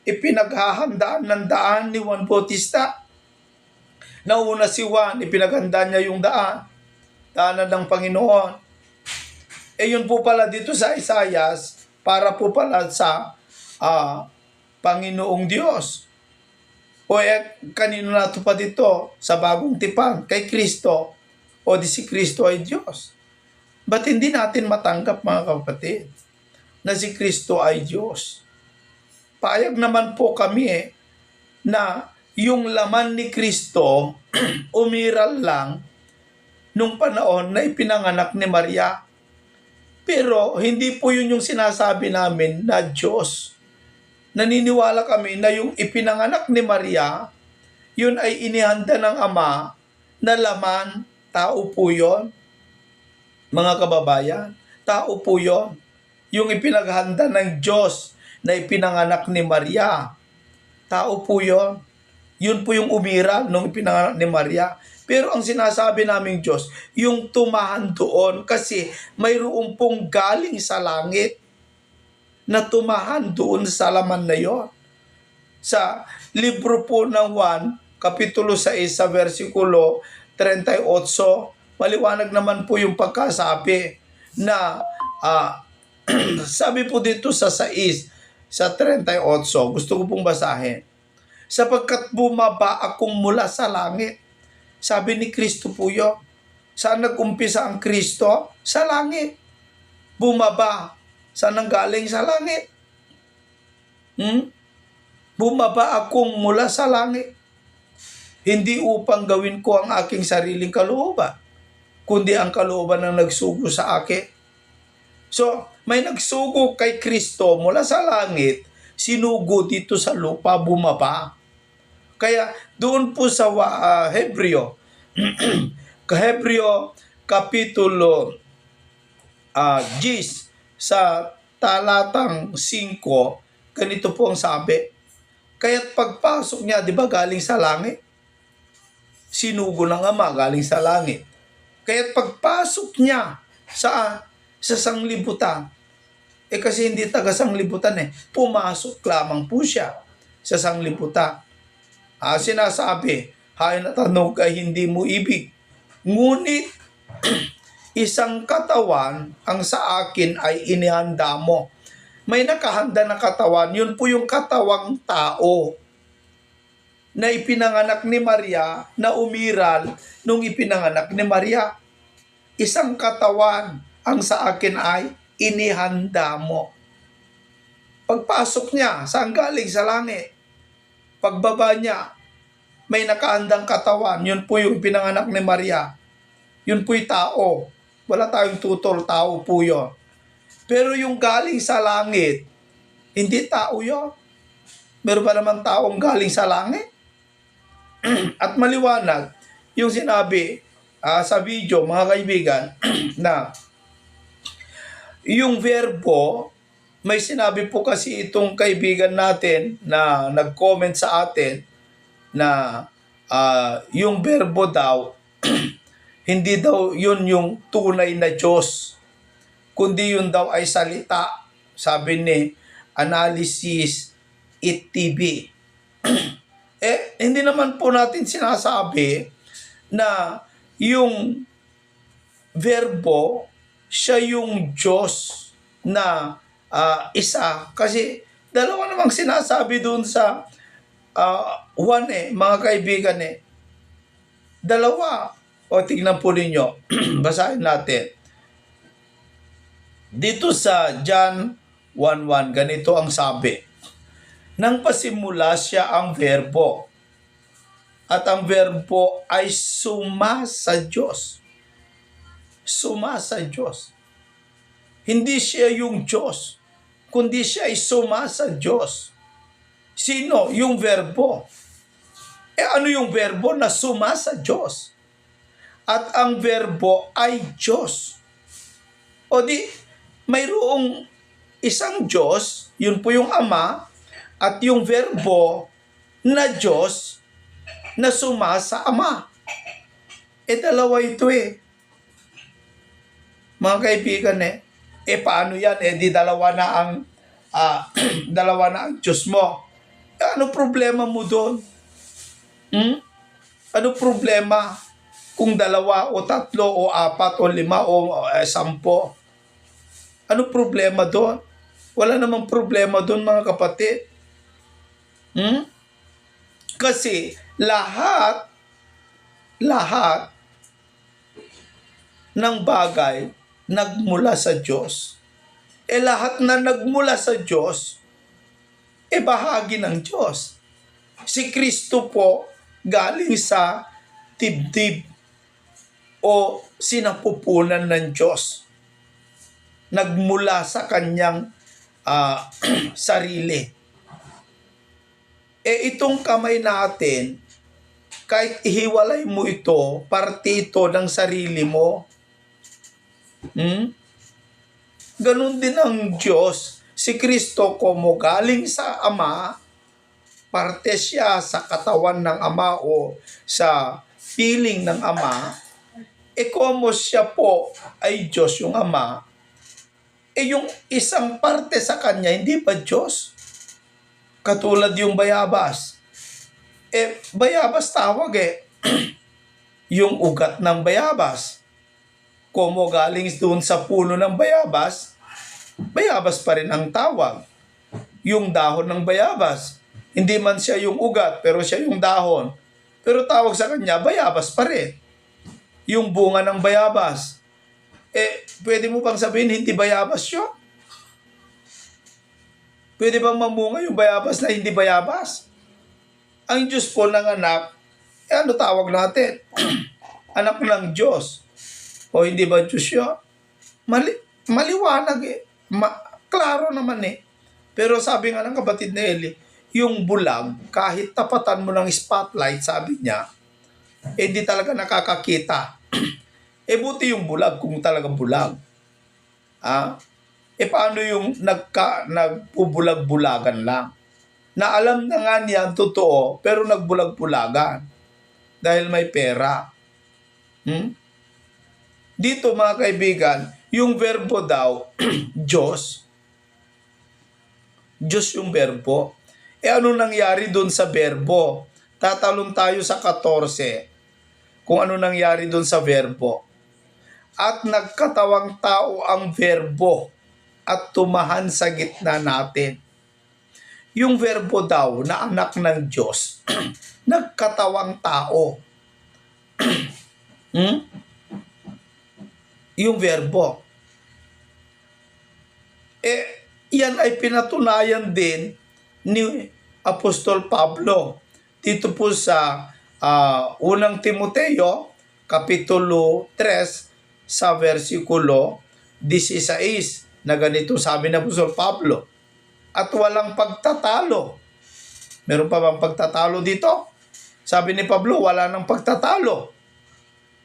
ipinaghahandaan ng daan ni Juan Bautista? Nauna si Juan, ipinaghanda niya yung daanan ng Panginoon. Yun po pala dito sa Isaias, para po pala sa Panginoong Diyos. Kanino natupad ito? Sa bagong tipan, kay Kristo, o di si Kristo ay Diyos. Ba't hindi natin matanggap, mga kapatid, na si Kristo ay Diyos? Payag naman po kami na yung laman ni Kristo umiral lang nung panahon na ipinanganak ni Maria. Pero hindi po yun yung sinasabi namin na Diyos. Naniniwala kami na yung ipinanganak ni Maria, yun ay inihanda ng Ama na laman, tao po yun. Mga kababayan, tao po yun. Yung ipinaghanda ng Diyos na ipinanganak ni Maria, tao po yun. Yun po yung umiral nung ipinanganak ni Maria. Pero ang sinasabi naming Diyos, yung tumahan doon kasi mayroon pong galing sa langit na tumahan doon sa laman na yon. Sa libro po ng Juan, Kapitulo 6 sa versikulo 38, maliwanag naman po yung pagkasabi na sabi po dito sa 6, sa 38, gusto ko pong basahin. "Sapagkat bumaba akong mula sa langit." Sabi ni Kristo po yun. Saan nag-umpisa ang Kristo? Sa langit. Bumaba. Saan nanggaling? Sa langit. Bumaba akong mula sa langit. Hindi upang gawin ko ang aking sariling kalooban, kundi ang kalooban ng nagsugo sa akin. So, may nagsugo kay Kristo mula sa langit, sinugo dito sa lupa, bumaba. Kaya doon po sa Hebreo, Hebreo Kapitulo 10 sa talatang 5, ganito po ang sabi. Kaya't pagpasok niya, di ba, galing sa langit? Sinugo ng Ama galing sa langit. Kaya't pagpasok niya sa sanglibutan, kasi hindi taga sanglibutan pumasok lamang po siya sa sanglibutan. Sinasabi, hay na tanog ay hindi mo ibig. Ngunit, isang katawan ang sa akin ay inihanda mo. May nakahanda na katawan, yun po yung katawang tao na ipinanganak ni Maria, na umiral nung ipinanganak ni Maria. Isang katawan ang sa akin ay inihanda mo. Pagpasok niya, saan galing? Sa langit. Pagbaba niya, may nakahandang katawan, yun po yung pinanganak ni Maria. Yun po'y tao. Wala tayong tutor, tao po yun. Pero yung galing sa langit, hindi tao yun. Meron ba naman taong galing sa langit? At maliwanag, yung sinabi sa video, mga kaibigan, na yung verbo, may sinabi po kasi itong kaibigan natin na nag-comment sa atin na yung verbo daw, hindi daw yun yung tunay na Diyos, kundi yun daw ay salita, sabi ni Analysis It TV. Hindi naman po natin sinasabi na yung verbo, siya yung Diyos na isa. Kasi dalawa namang sinasabi doon sa mga kaibigan Dalawa. O tignan po ninyo. Basahin natin. Dito sa John 1:1, ganito ang sabi. Nang pasimula siya ang verbo, at ang verbo ay suma sa Diyos. Suma sa Diyos. Hindi siya yung Diyos, kundi siya ay suma sa Diyos. Sino? Yung verbo. Ano yung verbo na suma sa Diyos? At ang verbo ay Diyos. O di, mayroong isang Diyos, yun po yung Ama, at yung verbo na Diyos na suma sa Ama. Dalawa ito Mga kaibigan paano yan? Di dalawa na ang dalawa na ang Diyos mo. Ano problema mo doon? Ano problema kung dalawa o tatlo o apat o lima o 10? Ano problema doon? Wala namang problema doon, mga kapatid. Kasi lahat ng bagay nagmula sa Diyos. Lahat na nagmula sa Diyos, bahagi ng Diyos. Si Kristo po galing sa dibdib o sinapupunan ng Diyos. Nagmula sa kanyang sarili. Itong kamay natin, kahit ihiwalay mo ito, parte ito ng sarili mo. Ganun din ang Diyos. Si Kristo, como galing sa Ama, parte siya sa katawan ng Ama o sa piling ng Ama, como siya po ay Diyos, yung Ama, yung isang parte sa Kanya, hindi ba Diyos? Katulad yung bayabas. Bayabas tawag yung ugat ng bayabas. Como galing doon sa puno ng bayabas, bayabas pa rin ang tawag. Yung dahon ng bayabas, hindi man siya yung ugat, pero siya yung dahon. Pero tawag sa kanya, bayabas pa rin. Yung bunga ng bayabas. Pwede mo bang sabihin, hindi bayabas yun? Pwede bang mamunga yung bayabas na hindi bayabas? Ang Diyos po ng anak, ano tawag natin? Anak ng Diyos. O hindi ba Diyos yun? Maliwanag klaro naman Pero sabi nga ng kapatid na Eli, yung bulag, kahit tapatan mo ng spotlight, sabi niya, hindi talaga nakakakita. Buti yung bulag kung talagang bulag. paano yung nagbubulag-bulagan lang? Na alam na nga niya totoo, pero nagbulag-bulagan dahil may pera. Dito mga kaibigan, yung verbo daw, Diyos. Diyos yung verbo. Ano nangyari dun sa verbo? Tatalon tayo sa 14. Kung ano nangyari dun sa verbo. At nagkatawang tao ang verbo at tumahan sa gitna natin. Yung verbo daw na anak ng Diyos, nagkatawang tao. Yung verbo. Yan ay pinatunayan din ni Apostol Pablo. Dito po sa unang Timoteo, Kapitulo 3, sa versikulo 16, na ganito sabi ng Apostol Pablo, at walang pagtatalo. Meron pa bang pagtatalo dito? Sabi ni Pablo, wala nang pagtatalo.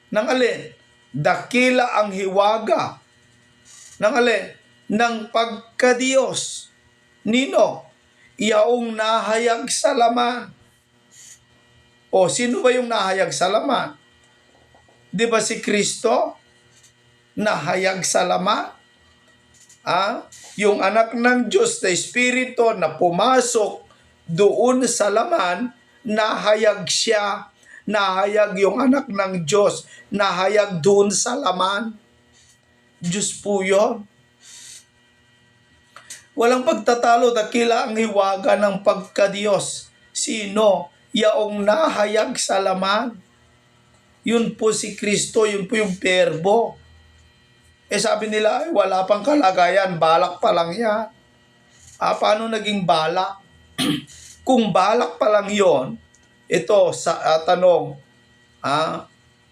Nang alin? Dakila ang hiwaga. Nang alin? Ng pagkadiyos. Nino? Yaong nahayag sa laman. O, sino ba yung nahayag sa laman? Di ba si Kristo? Nahayag sa laman? Yung anak ng Diyos na Espiritu na pumasok doon sa laman, nahayag siya. Nahayag yung anak ng Diyos. Nahayag doon sa laman. Diyos po yun. Walang pagtatalo, dakila ang hiwaga ng pagkadiyos. Sino? Yaong nahayag sa laman. Yun po si Kristo, yun po yung verbo. Sabi nila, wala pang kalagayan, balak pa lang yan. Paano naging balak? Kung balak pa lang yon, ito sa tanong,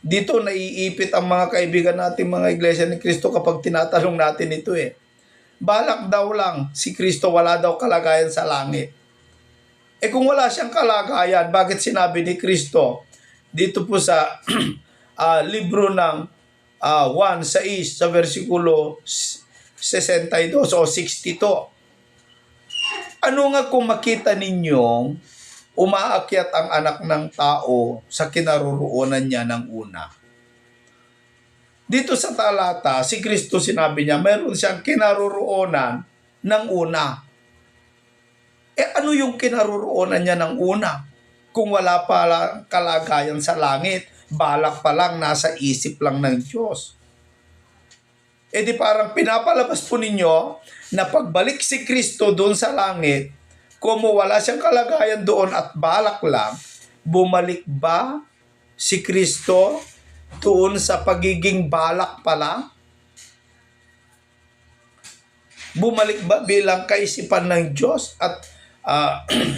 dito naiipit ang mga kaibigan natin, mga Iglesia ni Cristo, kapag tinatanong natin ito Balak daw lang si Kristo, wala daw kalagayan sa langit. Kung wala siyang kalagayan, bakit sinabi ni Kristo dito po sa libro ng 1:6 sa versikulo 62 o 62. Ano nga kung makita ninyong umaakyat ang anak ng tao sa kinaroroonan niya ng una? Dito sa talata, si Kristo sinabi niya, meron siyang kinaroroonan ng una. Ano yung kinaroroonan niya ng una? Kung wala pa kalagayan sa langit, balak pa lang, nasa isip lang ng Diyos. Di parang pinapalabas po ninyo na pagbalik si Kristo doon sa langit, kung wala siyang kalagayan doon at balak lang, bumalik ba si Kristo doon sa pagiging balak pa lang? Bumalik ba bilang kaisipan ng Diyos at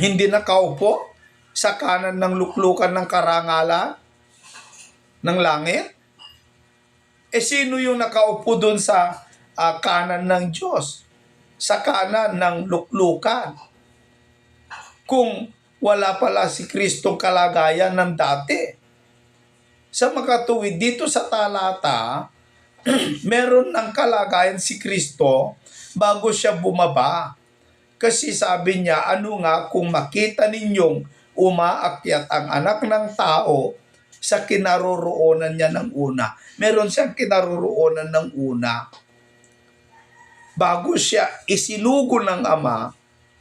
hindi nakaupo sa kanan ng luklukan ng karangalan ng langit? Sino yung nakaupo doon sa kanan ng Diyos? Sa kanan ng luklukan? Kung wala pala si Kristong kalagayan ng dati. Sa makatuwid, dito sa talata, meron ng kalagayan si Kristo bago siya bumaba. Kasi sabi niya, ano nga kung makita ninyong umaakyat ang anak ng tao sa kinaroroonan niya ng una. Meron siyang kinaroroonan ng una. Bago siya isinugo ng Ama,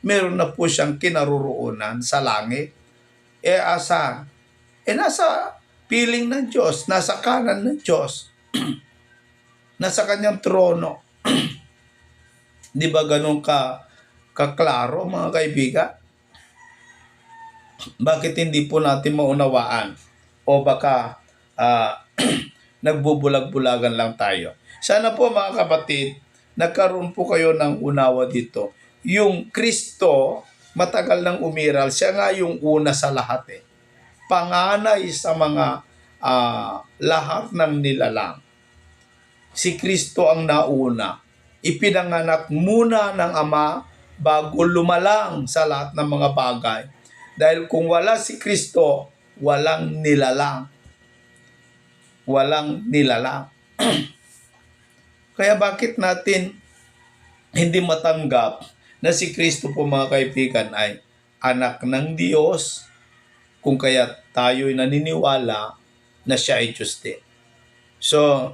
meron na po siyang kinaroroonan sa langit. Asan? Nasa piling ng Diyos, nasa kanan ng Diyos. Nasa kanyang trono. Di ba ganun kaklaro, mga kaibigan? Bakit hindi po natin maunawaan? O baka nagbubulag-bulagan lang tayo. Sana po mga kapatid, nagkaroon po kayo ng unawa dito. Yung Kristo, matagal nang umiral, siya nga yung una sa lahat Panganay sa mga lahat ng nilalang. Si Kristo ang nauna. Ipinanganak muna ng Ama bago lumalang sa lahat ng mga bagay. Dahil kung wala si Kristo, walang nilalang. Walang nilalang. Kaya bakit natin hindi matanggap na si Kristo po mga kaibigan ay anak ng Diyos, kung kaya tayo'y naniniwala na siya ay Diyos din. So,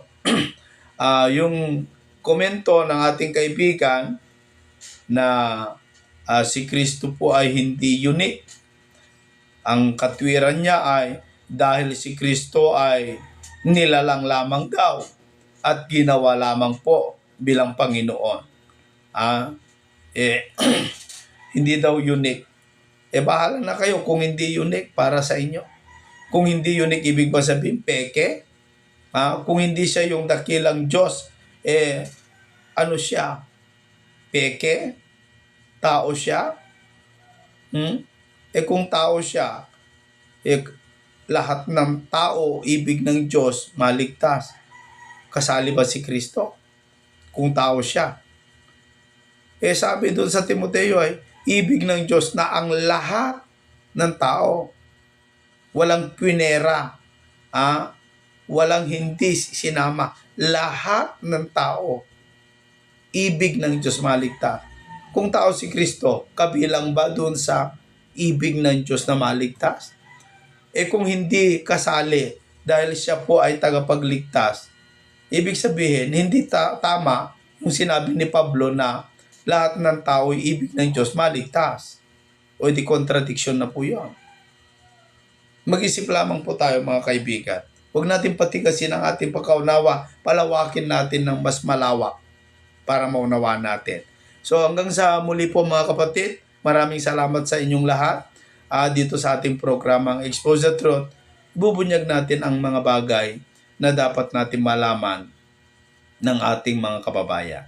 yung komento ng ating kaibigan na si Kristo po ay hindi unique. Ang katwiran niya ay dahil si Kristo ay nilalang lamang daw at ginawa lamang po bilang Panginoon. Hindi daw unique. Bahala na kayo kung hindi unique para sa inyo. Kung hindi unique, ibig ba sabihin peke? Kung hindi siya yung dakilang Diyos, ano siya? Peke? Tao siya? Kung tao siya, lahat ng tao, ibig ng Diyos, maligtas. Kasali ba si Kristo? Kung tao siya. Sabi doon sa Timoteo ay, ibig ng Diyos na ang lahat ng tao, walang kwinera, walang hindi sinama, lahat ng tao, ibig ng Diyos maligtas. Kung tao si Kristo, kabilang ba doon sa ibig ng Diyos na maligtas? Kung hindi kasali dahil siya po ay tagapagligtas, ibig sabihin, hindi tama yung sinabi ni Pablo na lahat ng tao ay ibig ng Diyos maligtas. O di contradiction na po yun. Mag-isip lamang po tayo mga kaibigan. Huwag natin patigasin ang ating pagkaunawa, palawakin natin ng mas malawak para maunawaan natin. So hanggang sa muli po mga kapatid, maraming salamat sa inyong lahat dito sa ating programang Expose the Truth. Bubunyag natin ang mga bagay na dapat natin malaman ng ating mga kababayan.